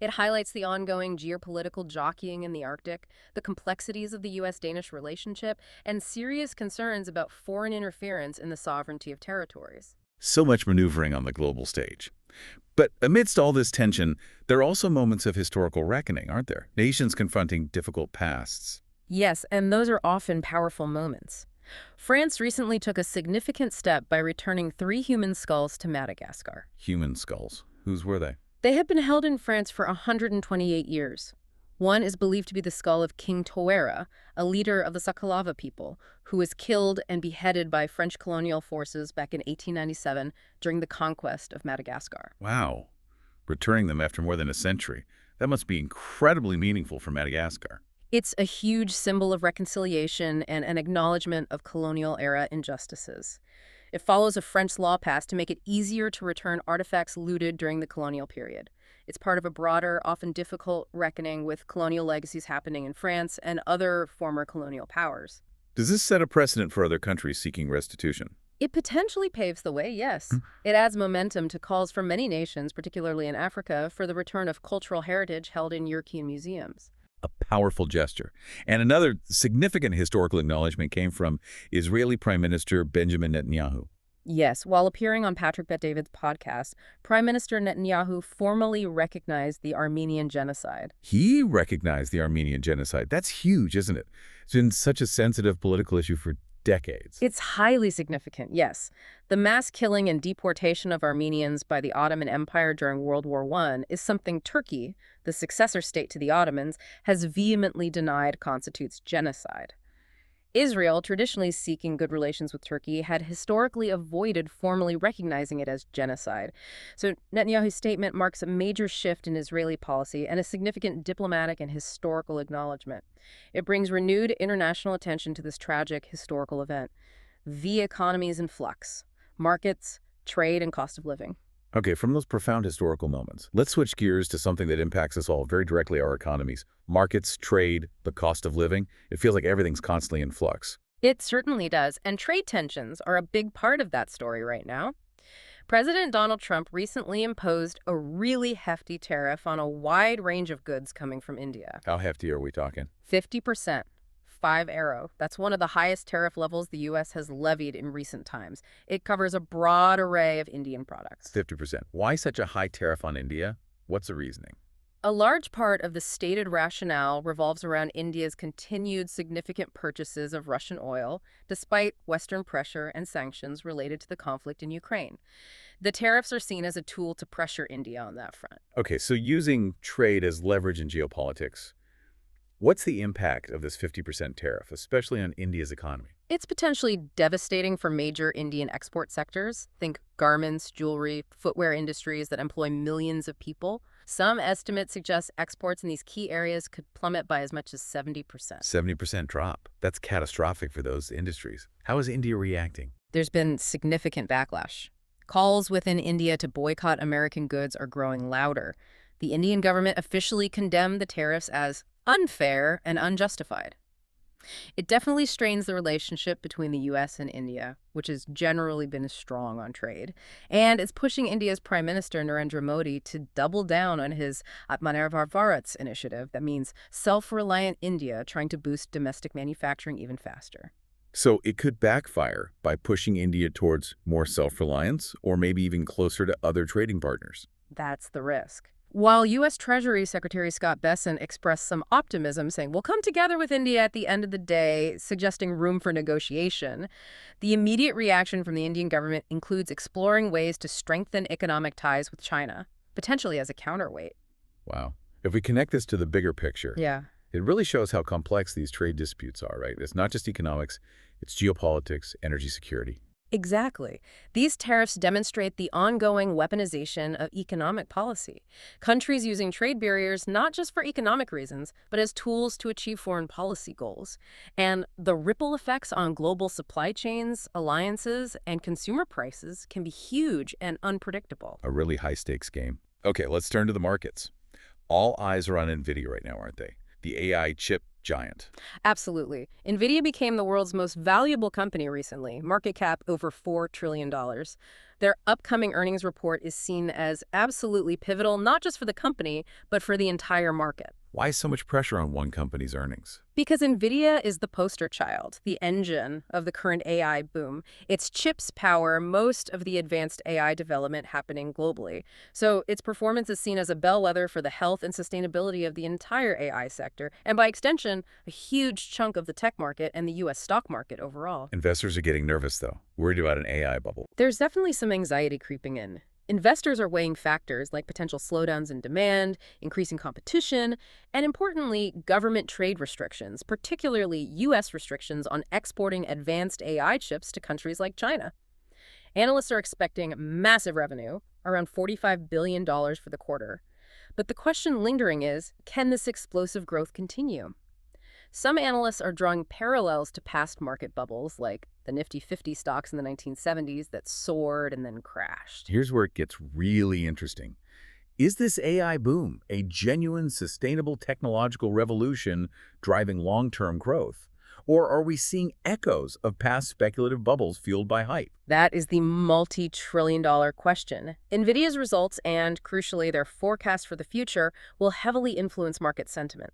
It highlights the ongoing geopolitical jockeying in the Arctic, the complexities of the U.S.-Danish relationship, and serious concerns about foreign interference in the sovereignty of territories. So much maneuvering on the global stage. But amidst all this tension, there are also moments of historical reckoning, aren't there? Nations confronting difficult pasts. Yes, and those are often powerful moments. France recently took a significant step by returning 3 human skulls to Madagascar. Human skulls. Whose were they? They had been held in France for 128 years. One is believed to be the skull of King Tawera, a leader of the Sakalava people, who was killed and beheaded by French colonial forces back in 1897 during the conquest of Madagascar. Wow. Returning them after more than a century. That must be incredibly meaningful for Madagascar. It's a huge symbol of reconciliation and an acknowledgement of colonial-era injustices. It follows a French law passed to make it easier to return artifacts looted during the colonial period. It's part of a broader, often difficult reckoning with colonial legacies happening in France and other former colonial powers. Does this set a precedent for other countries seeking restitution? It potentially paves the way, yes. It adds momentum to calls from many nations, particularly in Africa, for the return of cultural heritage held in European museums. A powerful gesture. And another significant historical acknowledgement came from Israeli Prime Minister Benjamin Netanyahu. Yes, while appearing on Patrick Bet-David's podcast, Prime Minister Netanyahu formally recognized the Armenian genocide. He recognized the Armenian genocide. That's huge, isn't it? It's been such a sensitive political issue for decades. It's highly significant, yes. The mass killing and deportation of Armenians by the Ottoman Empire during World War I is something Turkey, the successor state to the Ottomans, has vehemently denied constitutes genocide. Israel, traditionally seeking good relations with Turkey, had historically avoided formally recognizing it as genocide. So Netanyahu's statement marks a major shift in Israeli policy and a significant diplomatic and historical acknowledgement. It brings renewed international attention to this tragic historical event. The economy is in flux. Markets, trade, and cost of living. Okay, from those profound historical moments, let's switch gears to something that impacts us all very directly, our economies. Markets, trade, the cost of living. It feels like everything's constantly in flux. It certainly does, and trade tensions are a big part of that story right now. President Donald Trump recently imposed a really hefty tariff on a wide range of goods coming from India. How hefty are we talking? 50%. 5-arrow. That's one of the highest tariff levels the U.S. has levied in recent times. It covers a broad array of Indian products. 50%. Why such a high tariff on India? What's the reasoning? A large part of the stated rationale revolves around India's continued significant purchases of Russian oil, despite Western pressure and sanctions related to the conflict in Ukraine. The tariffs are seen as a tool to pressure India on that front. Okay, so using trade as leverage in geopolitics, what's the impact of this 50% tariff, especially on India's economy? It's potentially devastating for major Indian export sectors. Think garments, jewelry, footwear industries that employ millions of people. Some estimates suggest exports in these key areas could plummet by as much as 70%. 70% drop. That's catastrophic for those industries. How is India reacting? There's been significant backlash. Calls within India to boycott American goods are growing louder. The Indian government officially condemned the tariffs as unfair and unjustified. It definitely strains the relationship between the U.S. and India, which has generally been strong on trade, and it's pushing India's Prime Minister Narendra Modi to double down on his Atmanirbhar Bharat initiative that means self-reliant India trying to boost domestic manufacturing even faster. So it could backfire by pushing India towards more self-reliance or maybe even closer to other trading partners. That's the risk. While U.S. Treasury Secretary Scott Bessent expressed some optimism, saying, we'll come together with India at the end of the day, suggesting room for negotiation, the immediate reaction from the Indian government includes exploring ways to strengthen economic ties with China, potentially as a counterweight. Wow. If we connect this to the bigger picture, Yeah. it really shows how complex these trade disputes are, right? It's not just economics, it's geopolitics, energy security. Exactly. These tariffs demonstrate the ongoing weaponization of economic policy. Countries using trade barriers not just for economic reasons, but as tools to achieve foreign policy goals. And the ripple effects on global supply chains, alliances, and consumer prices can be huge and unpredictable. A really high-stakes game. Okay, let's turn to the markets. All eyes are on NVIDIA right now, aren't they? The AI chip giant. Absolutely. NVIDIA became the world's most valuable company recently, market cap over $4 trillion. Their upcoming earnings report is seen as absolutely pivotal, not just for the company, but for the entire market. Why so much pressure on one company's earnings? Because NVIDIA is the poster child, the engine of the current AI boom. Its chips power most of the advanced AI development happening globally. So its performance is seen as a bellwether for the health and sustainability of the entire AI sector, and by extension, a huge chunk of the tech market and the U.S. stock market overall. Investors are getting nervous, though, worried about an AI bubble. There's definitely some anxiety creeping in. Investors are weighing factors like potential slowdowns in demand, increasing competition, and importantly, government trade restrictions, particularly U.S. restrictions on exporting advanced AI chips to countries like China. Analysts are expecting massive revenue, around $45 billion for the quarter. But the question lingering is, can this explosive growth continue? Some analysts are drawing parallels to past market bubbles, like the Nifty 50 stocks in the 1970s that soared and then crashed. Here's where it gets really interesting. Is this AI boom a genuine, sustainable technological revolution driving long-term growth? Or are we seeing echoes of past speculative bubbles fueled by hype? That is the multi-trillion-dollar question. NVIDIA's results and, crucially, their forecast for the future will heavily influence market sentiment.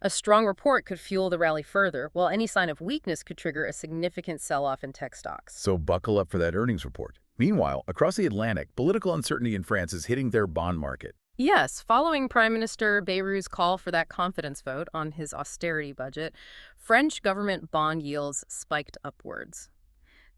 A strong report could fuel the rally further, while any sign of weakness could trigger a significant sell-off in tech stocks. So buckle up for that earnings report. Meanwhile, across the Atlantic, political uncertainty in France is hitting their bond market. Yes, following Prime Minister Bayrou's call for that confidence vote on his austerity budget, French government bond yields spiked upwards.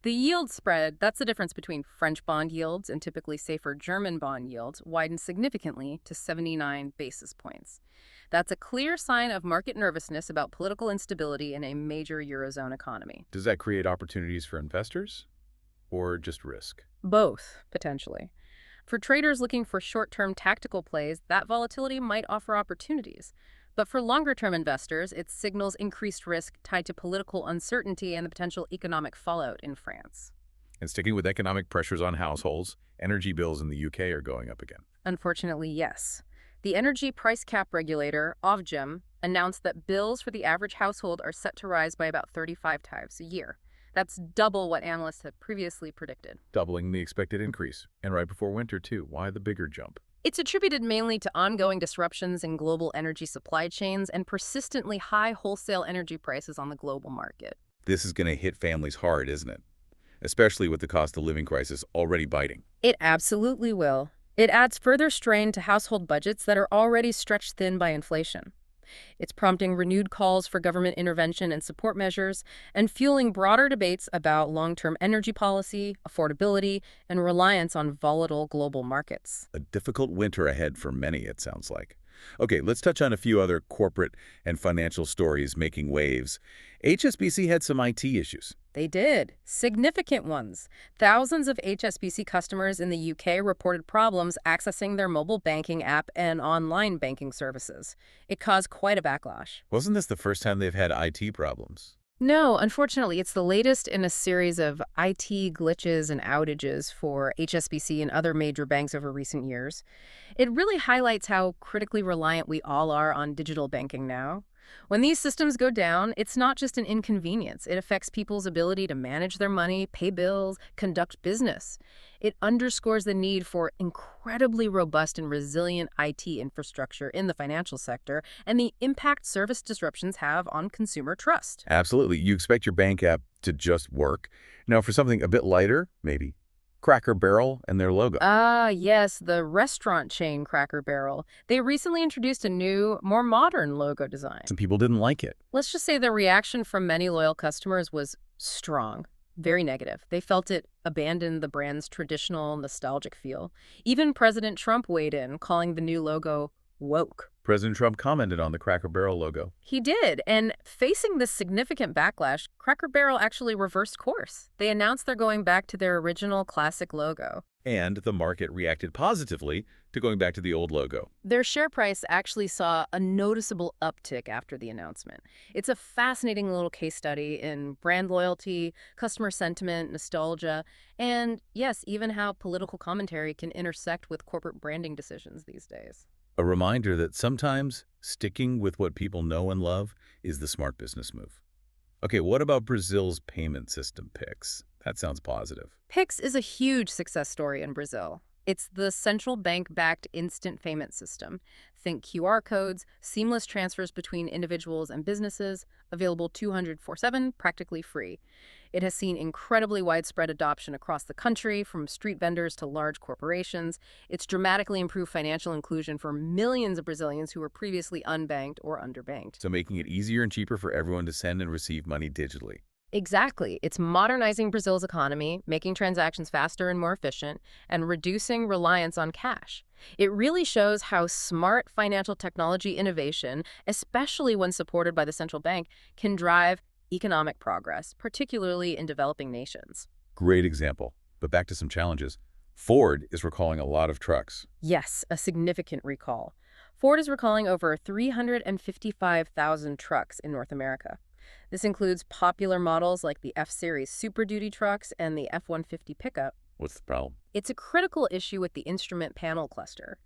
The yield spread, that's the difference between French bond yields and typically safer German bond yields, widened significantly to 79 basis points. That's a clear sign of market nervousness about political instability in a major Eurozone economy. Does that create opportunities for investors or just risk? Both, potentially. For traders looking for short-term tactical plays, that volatility might offer opportunities. But for longer-term investors, it signals increased risk tied to political uncertainty and the potential economic fallout in France. And sticking with economic pressures on households, energy bills in the UK are going up again. Unfortunately, yes. The energy price cap regulator, Ofgem, announced that bills for the average household are set to rise by about 35 times a year. That's double what analysts had previously predicted. Doubling the expected increase. And right before winter, too. Why the bigger jump? It's attributed mainly to ongoing disruptions in global energy supply chains and persistently high wholesale energy prices on the global market. This is going to hit families hard, isn't it? Especially with the cost of living crisis already biting. It absolutely will. It adds further strain to household budgets that are already stretched thin by inflation. It's prompting renewed calls for government intervention and support measures and fueling broader debates about long-term energy policy, affordability, and reliance on volatile global markets. A difficult winter ahead for many, it sounds like. Okay, let's touch on a few other corporate and financial stories making waves. HSBC had some IT issues. They did. Significant ones. Thousands of HSBC customers in the UK reported problems accessing their mobile banking app and online banking services. It caused quite a backlash. Wasn't this the first time they've had IT problems? No, unfortunately, it's the latest in a series of IT glitches and outages for HSBC and other major banks over recent years. It really highlights how critically reliant we all are on digital banking now. When these systems go down, it's not just an inconvenience. It affects people's ability to manage their money, pay bills, conduct business. It underscores the need for incredibly robust and resilient IT infrastructure in the financial sector and the impact service disruptions have on consumer trust. Absolutely. You expect your bank app to just work. Now, for something a bit lighter, maybe Cracker Barrel and their logo. Ah, yes, the restaurant chain Cracker Barrel. They recently introduced a new, more modern logo design. Some people didn't like it. Let's just say the reaction from many loyal customers was strong, very negative. They felt it abandoned the brand's traditional, nostalgic feel. Even President Trump weighed in, calling the new logo woke. President Trump commented on the Cracker Barrel logo. He did, and facing this significant backlash, Cracker Barrel actually reversed course. They announced they're going back to their original classic logo. And the market reacted positively to going back to the old logo. Their share price actually saw a noticeable uptick after the announcement. It's a fascinating little case study in brand loyalty, customer sentiment, nostalgia, and yes, even how political commentary can intersect with corporate branding decisions these days. A reminder that sometimes sticking with what people know and love is the smart business move. Okay, what about Brazil's payment system, Pix? That sounds positive. Pix is a huge success story in Brazil. It's the central bank-backed instant payment system. Think QR codes, seamless transfers between individuals and businesses, available 24/7, practically free. It has seen incredibly widespread adoption across the country, from street vendors to large corporations. It's dramatically improved financial inclusion for millions of Brazilians who were previously unbanked or underbanked. So making it easier and cheaper for everyone to send and receive money digitally. Exactly. It's modernizing Brazil's economy, making transactions faster and more efficient, and reducing reliance on cash. It really shows how smart financial technology innovation, especially when supported by the central bank, can drive economic progress, particularly in developing nations. Great example. But back to some challenges. Ford is recalling a lot of trucks. Yes, a significant recall. Ford is recalling over 355,000 trucks in North America. This includes popular models like the F-Series Super Duty trucks and the F-150 pickup. What's the problem? It's a critical issue with the instrument panel cluster.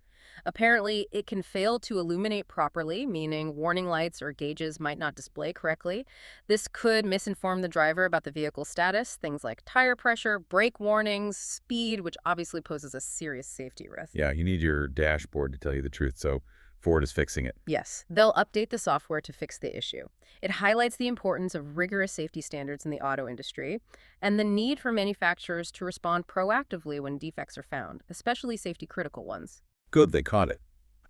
Apparently, it can fail to illuminate properly, meaning warning lights or gauges might not display correctly. This could misinform the driver about the vehicle's status, things like tire pressure, brake warnings, speed, which obviously poses a serious safety risk. Yeah, you need your dashboard to tell you the truth, so Ford is fixing it. Yes, they'll update the software to fix the issue. It highlights the importance of rigorous safety standards in the auto industry and the need for manufacturers to respond proactively when defects are found, especially safety-critical ones. Good, they caught it.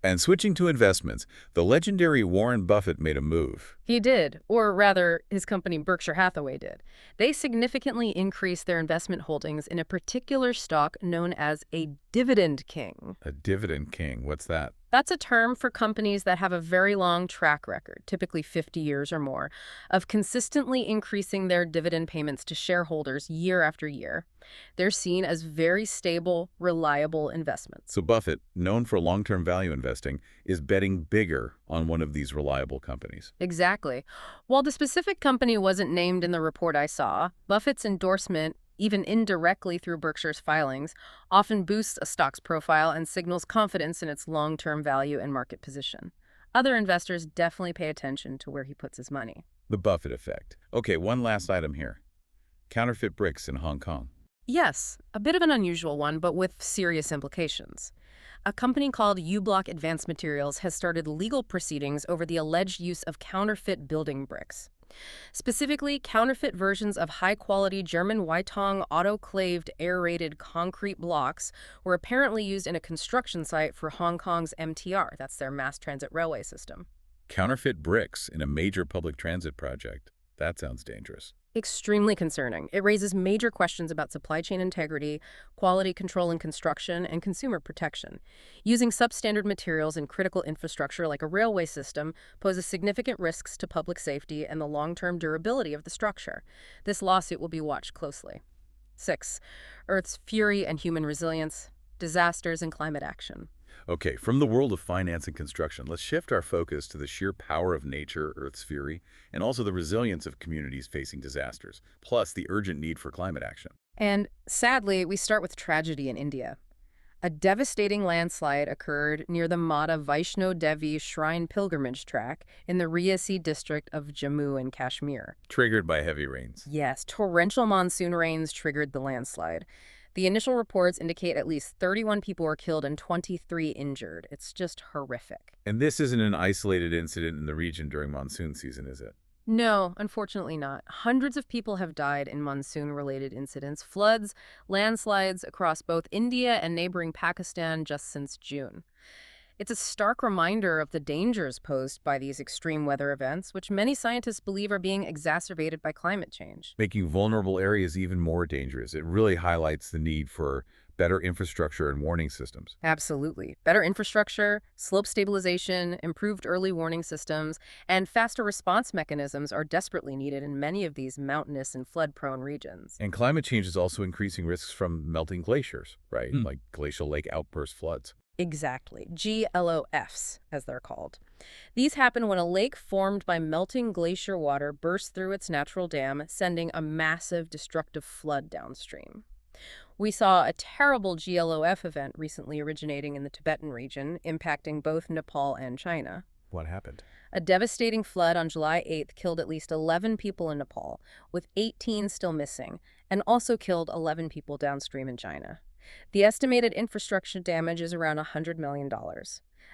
And switching to investments, the legendary Warren Buffett made a move. He did, or rather, his company Berkshire Hathaway did. They significantly increased their investment holdings in a particular stock known as a dividend king. A dividend king, what's that? That's a term for companies that have a very long track record, typically 50 years or more, of consistently increasing their dividend payments to shareholders year after year. They're seen as very stable, reliable investments. So Buffett, known for long-term value investing, is betting bigger on one of these reliable companies. Exactly. While the specific company wasn't named in the report I saw, Buffett's endorsement, even indirectly through Berkshire's filings, often boosts a stock's profile and signals confidence in its long-term value and market position. Other investors definitely pay attention to where he puts his money. The Buffett effect. Okay, one last item here. Counterfeit bricks in Hong Kong. Yes, a bit of an unusual one, but with serious implications. A company called U-Block Advanced Materials has started legal proceedings over the alleged use of counterfeit building bricks. Specifically, counterfeit versions of high-quality German Weitong autoclaved aerated concrete blocks were apparently used in a construction site for Hong Kong's MTR, that's their mass transit railway system. Counterfeit bricks in a major public transit project. That sounds dangerous. Extremely concerning. It raises major questions about supply chain integrity, quality control in construction, and consumer protection. Using substandard materials in critical infrastructure like a railway system poses significant risks to public safety and the long-term durability of the structure. This lawsuit will be watched closely. 6. Earth's fury and human resilience, disasters and climate action. Okay, from the world of finance and construction, let's shift our focus to the sheer power of nature, Earth's fury, and also the resilience of communities facing disasters, plus the urgent need for climate action. And sadly, we start with tragedy in India. A devastating landslide occurred near the Mata Vaishno Devi Shrine pilgrimage track in the Riyasi district of Jammu and Kashmir. Triggered by heavy rains. Yes, torrential monsoon rains triggered the landslide. The initial reports indicate at least 31 people were killed and 23 injured. It's just horrific. And this isn't an isolated incident in the region during monsoon season, is it? No, unfortunately not. Hundreds of people have died in monsoon-related incidents, floods, landslides across both India and neighboring Pakistan just since June. It's a stark reminder of the dangers posed by these extreme weather events, which many scientists believe are being exacerbated by climate change. Making vulnerable areas even more dangerous. It really highlights the need for better infrastructure and warning systems. Absolutely. Better infrastructure, slope stabilization, improved early warning systems, and faster response mechanisms are desperately needed in many of these mountainous and flood-prone regions. And climate change is also increasing risks from melting glaciers, right? Mm. Like glacial lake outburst floods. Exactly. GLOFs, as they're called. These happen when a lake formed by melting glacier water bursts through its natural dam, sending a massive destructive flood downstream. We saw a terrible GLOF event recently originating in the Tibetan region, impacting both Nepal and China. What happened? A devastating flood on July 8th killed at least 11 people in Nepal, with 18 still missing, and also killed 11 people downstream in China. The estimated infrastructure damage is around $100 million.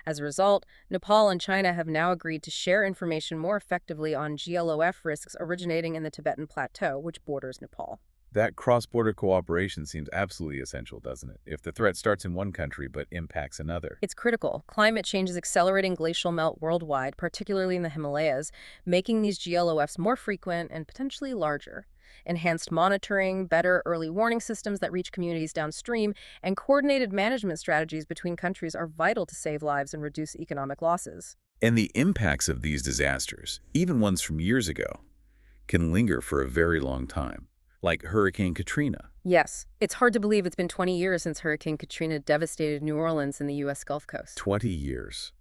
As a result, Nepal and China have now agreed to share information more effectively on GLOF risks originating in the Tibetan Plateau, which borders Nepal. That cross-border cooperation seems absolutely essential, doesn't it? If the threat starts in one country but impacts another. It's critical. Climate change is accelerating glacial melt worldwide, particularly in the Himalayas, making these GLOFs more frequent and potentially larger. Enhanced monitoring, better early warning systems that reach communities downstream, and coordinated management strategies between countries are vital to save lives and reduce economic losses. And the impacts of these disasters, even ones from years ago, can linger for a very long time, like Hurricane Katrina. Yes, it's hard to believe it's been 20 years since Hurricane Katrina devastated New Orleans in the U.S. Gulf Coast. 20 years.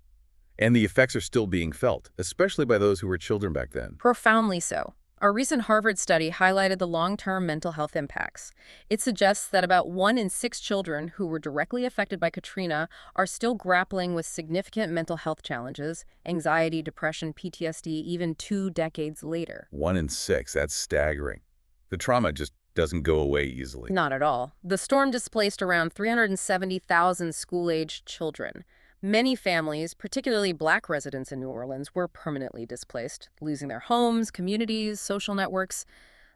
And the effects are still being felt, especially by those who were children back then. Profoundly so. Our recent Harvard study highlighted the long-term mental health impacts. It suggests that about 1 in 6 children who were directly affected by Katrina are still grappling with significant mental health challenges, anxiety, depression, PTSD, even 2 decades later. 1 in 6, that's staggering. The trauma just doesn't go away easily. Not at all. The storm displaced around 370,000 school-aged children. Many families, particularly Black residents in New Orleans, were permanently displaced, losing their homes, communities, social networks.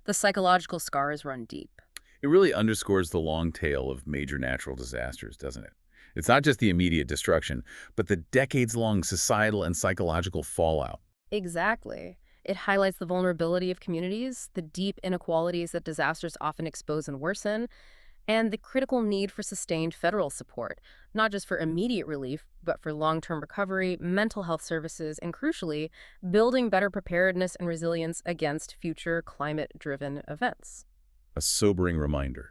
The psychological scars run deep. It really underscores the long tail of major natural disasters, doesn't it? It's not just the immediate destruction, but the decades-long societal and psychological fallout. Exactly. It highlights the vulnerability of communities, the deep inequalities that disasters often expose and worsen, and the critical need for sustained federal support, not just for immediate relief, but for long-term recovery, mental health services, and crucially, building better preparedness and resilience against future climate-driven events. A sobering reminder.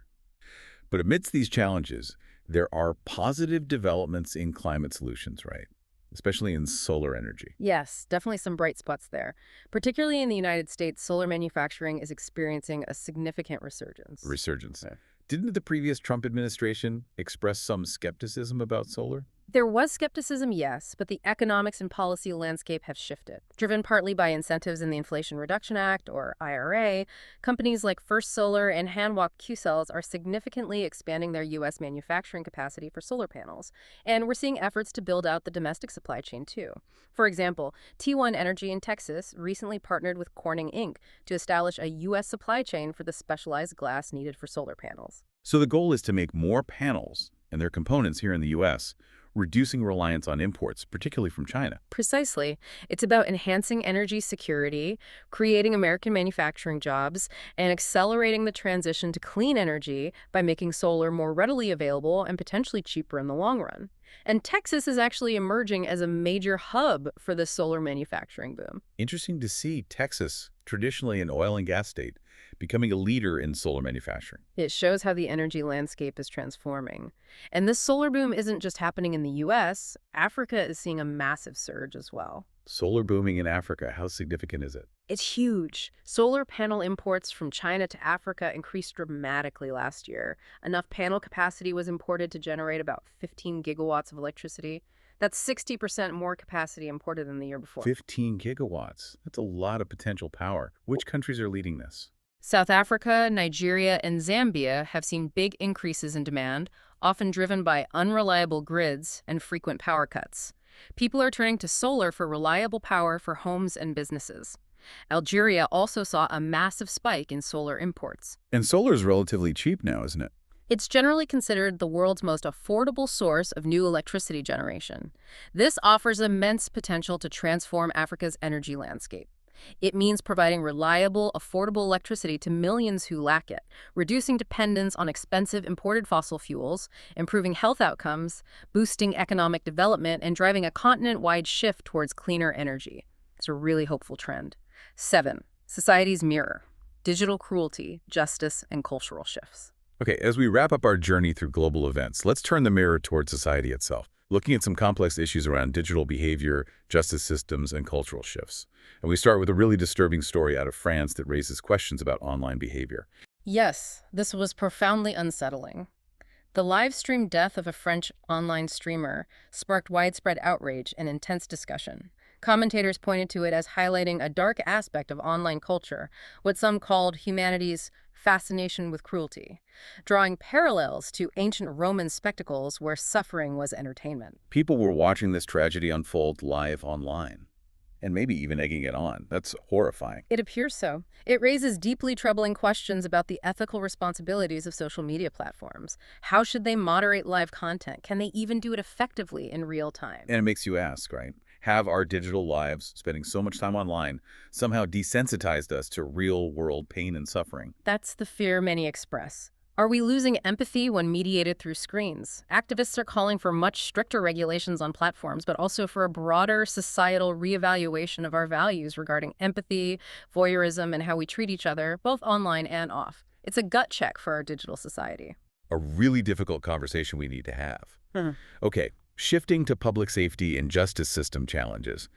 But amidst these challenges, there are positive developments in climate solutions, right? Especially in solar energy. Yes, definitely some bright spots there. Particularly in the United States, solar manufacturing is experiencing a significant resurgence. Resurgence. Yeah. Didn't the previous Trump administration express some skepticism about solar? There was skepticism, yes, but the economics and policy landscape have shifted. Driven partly by incentives in the Inflation Reduction Act, or IRA, companies like First Solar and Hanwha Qcells are significantly expanding their U.S. manufacturing capacity for solar panels. And we're seeing efforts to build out the domestic supply chain, too. For example, T1 Energy in Texas recently partnered with Corning Inc. to establish a U.S. supply chain for the specialized glass needed for solar panels. So the goal is to make more panels and their components here in the U.S., reducing reliance on imports, particularly from China. Precisely. It's about enhancing energy security, creating American manufacturing jobs, and accelerating the transition to clean energy by making solar more readily available and potentially cheaper in the long run. And Texas is actually emerging as a major hub for the solar manufacturing boom. Interesting to see Texas, traditionally an oil and gas state, becoming a leader in solar manufacturing. It shows how the energy landscape is transforming. And this solar boom isn't just happening in the U.S. Africa is seeing a massive surge as well. Solar booming in Africa, how significant is it? It's huge. Solar panel imports from China to Africa increased dramatically last year. Enough panel capacity was imported to generate about 15 gigawatts of electricity. That's 60% more capacity imported than the year before. 15 gigawatts. That's a lot of potential power. Which countries are leading this? South Africa, Nigeria, and Zambia have seen big increases in demand, often driven by unreliable grids and frequent power cuts. People are turning to solar for reliable power for homes and businesses. Algeria also saw a massive spike in solar imports. And solar is relatively cheap now, isn't it? It's generally considered the world's most affordable source of new electricity generation. This offers immense potential to transform Africa's energy landscape. It means providing reliable, affordable electricity to millions who lack it, reducing dependence on expensive imported fossil fuels, improving health outcomes, boosting economic development, and driving a continent-wide shift towards cleaner energy. It's a really hopeful trend. 7. Society's mirror: digital cruelty, justice, and cultural shifts. Okay, as we wrap up our journey through global events, let's turn the mirror towards society itself, looking at some complex issues around digital behavior, justice systems, and cultural shifts. And we start with a really disturbing story out of France that raises questions about online behavior. Yes, this was profoundly unsettling. The live-streamed death of a French online streamer sparked widespread outrage and intense discussion. Commentators pointed to it as highlighting a dark aspect of online culture, what some called humanity's fascination with cruelty, drawing parallels to ancient Roman spectacles where suffering was entertainment. People were watching this tragedy unfold live online, and maybe even egging it on. That's horrifying. It appears so. It raises deeply troubling questions about the ethical responsibilities of social media platforms. How should they moderate live content? Can they even do it effectively in real time? And it makes you ask, right? Have our digital lives, spending so much time online, somehow desensitized us to real-world pain and suffering? That's the fear many express. Are we losing empathy when mediated through screens? Activists are calling for much stricter regulations on platforms, but also for a broader societal reevaluation of our values regarding empathy, voyeurism, and how we treat each other, both online and off. It's a gut check for our digital society. A really difficult conversation we need to have. Hmm. Okay, shifting to public safety and justice system challenges.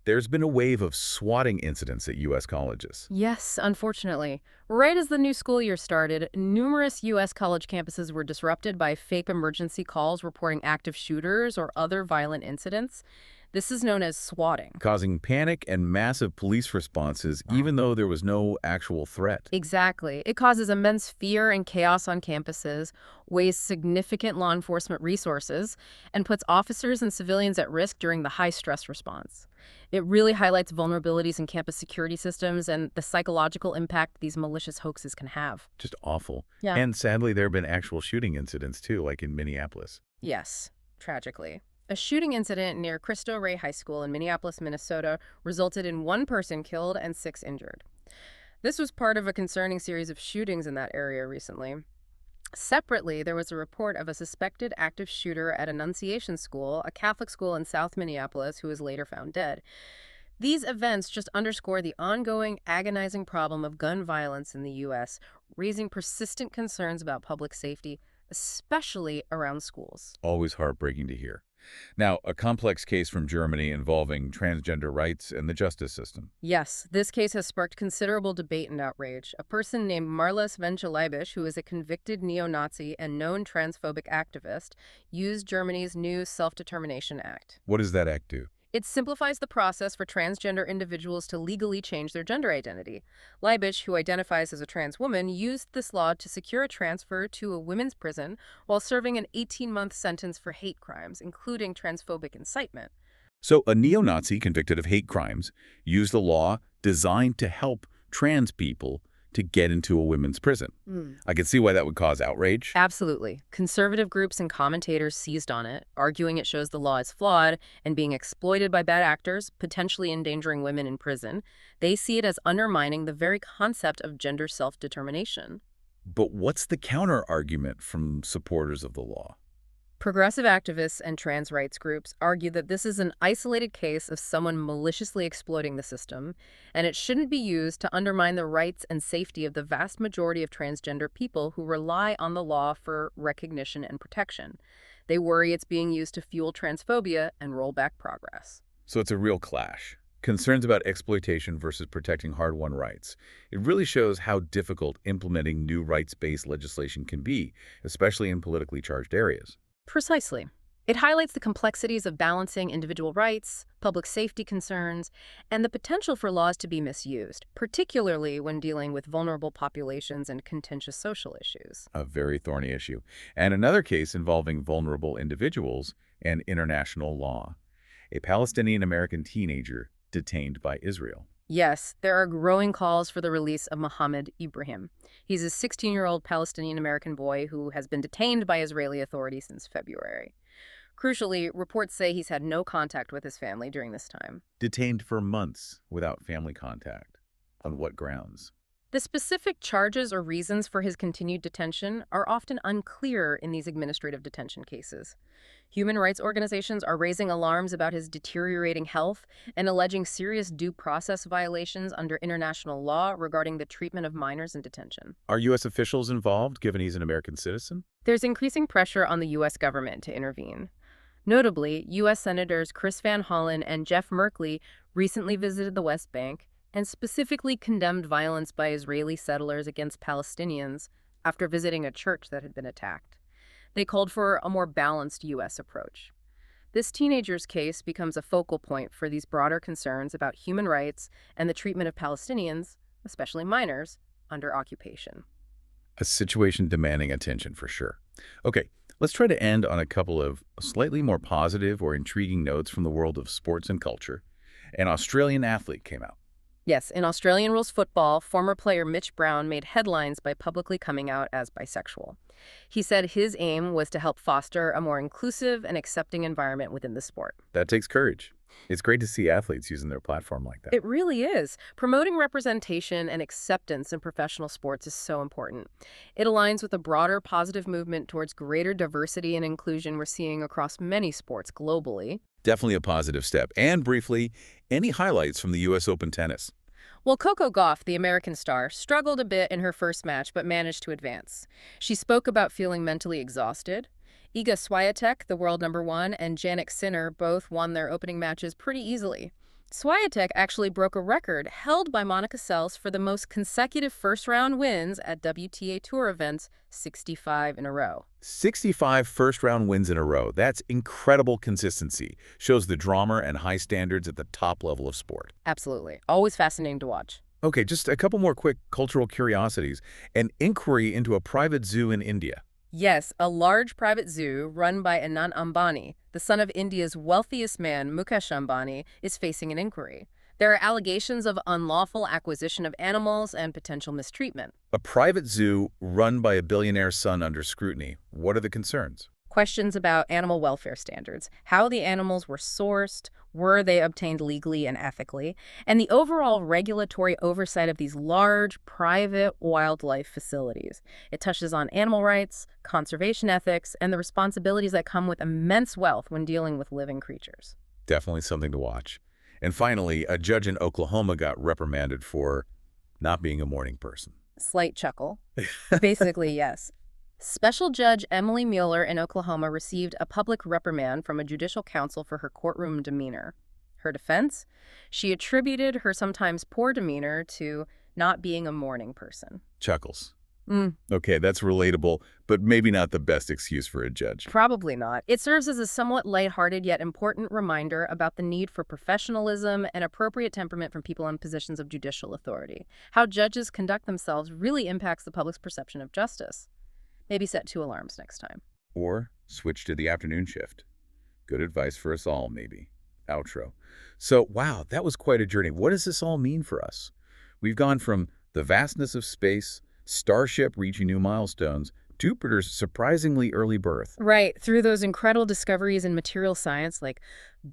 There's been a wave of swatting incidents at U.S. colleges. Yes, unfortunately. Right as the new school year started, numerous U.S. college campuses were disrupted by fake emergency calls reporting active shooters or other violent incidents. This is known as swatting. Causing panic and massive police responses, even though there was no actual threat. Exactly. It causes immense fear and chaos on campuses, wastes significant law enforcement resources, and puts officers and civilians at risk during the high-stress response. It really highlights vulnerabilities in campus security systems and the psychological impact these malicious hoaxes can have. Just awful. Yeah. And sadly, there have been actual shooting incidents, too, like in Minneapolis. Yes, tragically. A shooting incident near Cristo Rey High School in Minneapolis, Minnesota, resulted in 1 person killed and 6 injured. This was part of a concerning series of shootings in that area recently. Separately, there was a report of a suspected active shooter at Annunciation School, a Catholic school in South Minneapolis, who was later found dead. These events just underscore the ongoing, agonizing problem of gun violence in the U.S., raising persistent concerns about public safety, especially around schools. Always heartbreaking to hear. Now, a complex case from Germany involving transgender rights and the justice system. Yes, this case has sparked considerable debate and outrage. A person named Marlis Wenche-Leibisch, who is a convicted neo-Nazi and known transphobic activist, used Germany's new Self-Determination Act. What does that act do? It simplifies the process for transgender individuals to legally change their gender identity. Leibisch, who identifies as a trans woman, used this law to secure a transfer to a women's prison while serving an 18-month sentence for hate crimes, including transphobic incitement. So a neo-Nazi convicted of hate crimes used a law designed to help trans people to get into a women's prison. I can see why that would cause outrage. Absolutely. Conservative groups and commentators seized on it, arguing it shows the law is flawed and being exploited by bad actors, potentially endangering women in prison. They see it as undermining the very concept of gender self-determination. But what's the counter-argument from supporters of the law? Progressive activists and trans rights groups argue that this is an isolated case of someone maliciously exploiting the system, and it shouldn't be used to undermine the rights and safety of the vast majority of transgender people who rely on the law for recognition and protection. They worry it's being used to fuel transphobia and roll back progress. So it's a real clash. Concerns about exploitation versus protecting hard-won rights. It really shows how difficult implementing new rights-based legislation can be, especially in politically charged areas. Precisely. It highlights the complexities of balancing individual rights, public safety concerns, and the potential for laws to be misused, particularly when dealing with vulnerable populations and contentious social issues. A very thorny issue. And another case involving vulnerable individuals and international law. A Palestinian-American teenager detained by Israel. Yes, there are growing calls for the release of Mohammed Ibrahim. He's a 16-year-old Palestinian-American boy who has been detained by Israeli authorities since February. Crucially, reports say he's had no contact with his family during this time. Detained for months without family contact. On what grounds? The specific charges or reasons for his continued detention are often unclear in these administrative detention cases. Human rights organizations are raising alarms about his deteriorating health and alleging serious due process violations under international law regarding the treatment of minors in detention. Are U.S. officials involved, given he's an American citizen? There's increasing pressure on the U.S. government to intervene. Notably, U.S. Senators Chris Van Hollen and Jeff Merkley recently visited the West Bank and specifically condemned violence by Israeli settlers against Palestinians after visiting a church that had been attacked. They called for a more balanced U.S. approach. This teenager's case becomes a focal point for these broader concerns about human rights and the treatment of Palestinians, especially minors, under occupation. A situation demanding attention for sure. Okay, let's try to end on a couple of slightly more positive or intriguing notes from the world of sports and culture. An Australian athlete came out. Yes, in Australian rules football, former player Mitch Brown made headlines by publicly coming out as bisexual. He said his aim was to help foster a more inclusive and accepting environment within the sport. That takes courage. It's great to see athletes using their platform like that. It really is. Promoting representation and acceptance in professional sports is so important. It aligns with a broader positive movement towards greater diversity and inclusion we're seeing across many sports globally. Definitely a positive step. And briefly, any highlights from the U.S. Open tennis? Well, Coco Gauff, the American star, struggled a bit in her first match but managed to advance. She spoke about feeling mentally exhausted. Iga Swiatek, the world #1, and Jannik Sinner both won their opening matches pretty easily. Swiatek actually broke a record held by Monica Seles for the most consecutive first-round wins at WTA Tour events, 65 in a row. 65 first-round wins in a row. That's incredible consistency. Shows the drama and high standards at the top level of sport. Absolutely. Always fascinating to watch. Okay, just a couple more quick cultural curiosities. An inquiry into a private zoo in India. Yes, a large private zoo run by Anand Ambani, the son of India's wealthiest man, Mukesh Ambani, is facing an inquiry. There are allegations of unlawful acquisition of animals and potential mistreatment. A private zoo run by a billionaire's son under scrutiny. What are the concerns? Questions about animal welfare standards, how the animals were sourced, were they obtained legally and ethically, and the overall regulatory oversight of these large, private wildlife facilities. It touches on animal rights, conservation ethics, and the responsibilities that come with immense wealth when dealing with living creatures. Definitely something to watch. And finally, a judge in Oklahoma got reprimanded for not being a morning person. Slight chuckle. Basically, yes. Special Judge Emily Mueller in Oklahoma received a public reprimand from a judicial counsel for her courtroom demeanor. Her defense? She attributed her sometimes poor demeanor to not being a morning person. Chuckles. Okay, that's relatable, but maybe not the best excuse for a judge. Probably not. It serves as a somewhat lighthearted yet important reminder about the need for professionalism and appropriate temperament from people in positions of judicial authority. How judges conduct themselves really impacts the public's perception of justice. Maybe set 2 alarms next time. Or switch to the afternoon shift. Good advice for us all, maybe. Outro. So, wow, that was quite a journey. What does this all mean for us? We've gone from the vastness of space, Starship reaching new milestones, Jupiter's surprisingly early birth. Right, through those incredible discoveries in material science like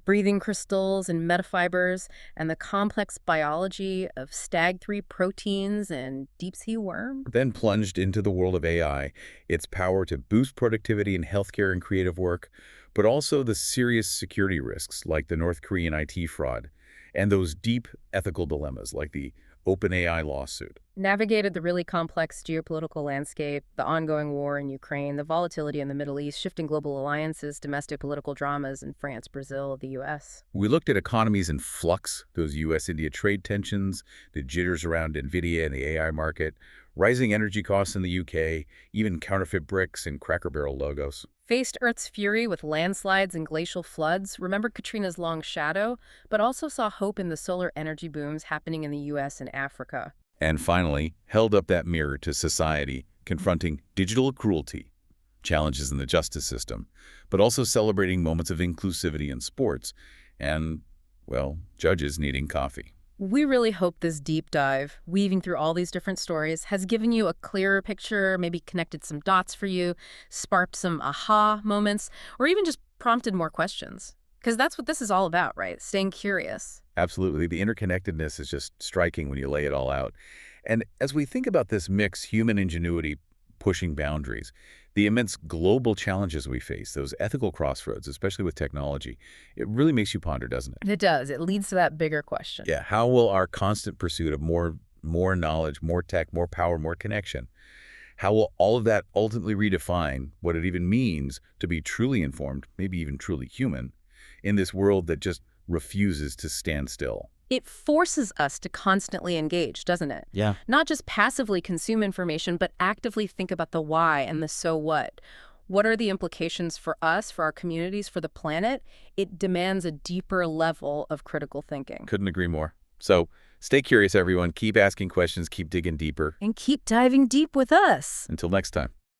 breathing crystals and metafibers, and the complex biology of stag-3 proteins and deep-sea worm. Then plunged into the world of AI, its power to boost productivity in healthcare and creative work, but also the serious security risks like the North Korean IT fraud, and those deep ethical dilemmas like the OpenAI lawsuit. Navigated the really complex geopolitical landscape, the ongoing war in Ukraine, the volatility in the Middle East, shifting global alliances, domestic political dramas in France, Brazil, the U.S. We looked at economies in flux, those U.S.-India trade tensions, the jitters around NVIDIA and the AI market, rising energy costs in the U.K., even counterfeit bricks and Cracker Barrel logos. Faced Earth's fury with landslides and glacial floods, remembered Katrina's long shadow, but also saw hope in the solar energy booms happening in the U.S. and Africa. And finally, held up that mirror to society, confronting digital cruelty, challenges in the justice system, but also celebrating moments of inclusivity in sports, and, well, judges needing coffee. We really hope this deep dive, weaving through all these different stories, has given you a clearer picture, maybe connected some dots for you, sparked some aha moments, or even just prompted more questions. Because that's what this is all about, right? Staying curious. Absolutely. The interconnectedness is just striking when you lay it all out. And as we think about this mix, human ingenuity pushing boundaries, the immense global challenges we face, those ethical crossroads, especially with technology, it really makes you ponder, doesn't it? It does. It leads to that bigger question. Yeah. How will our constant pursuit of more knowledge, more tech, more power, more connection, how will all of that ultimately redefine what it even means to be truly informed, maybe even truly human, in this world that just refuses to stand still? It forces us to constantly engage, doesn't it? Yeah. Not just passively consume information, but actively think about the why and the so what. What are the implications for us, for our communities, for the planet? It demands a deeper level of critical thinking. Couldn't agree more. So stay curious, everyone. Keep asking questions, keep digging deeper. And keep diving deep with us. Until next time.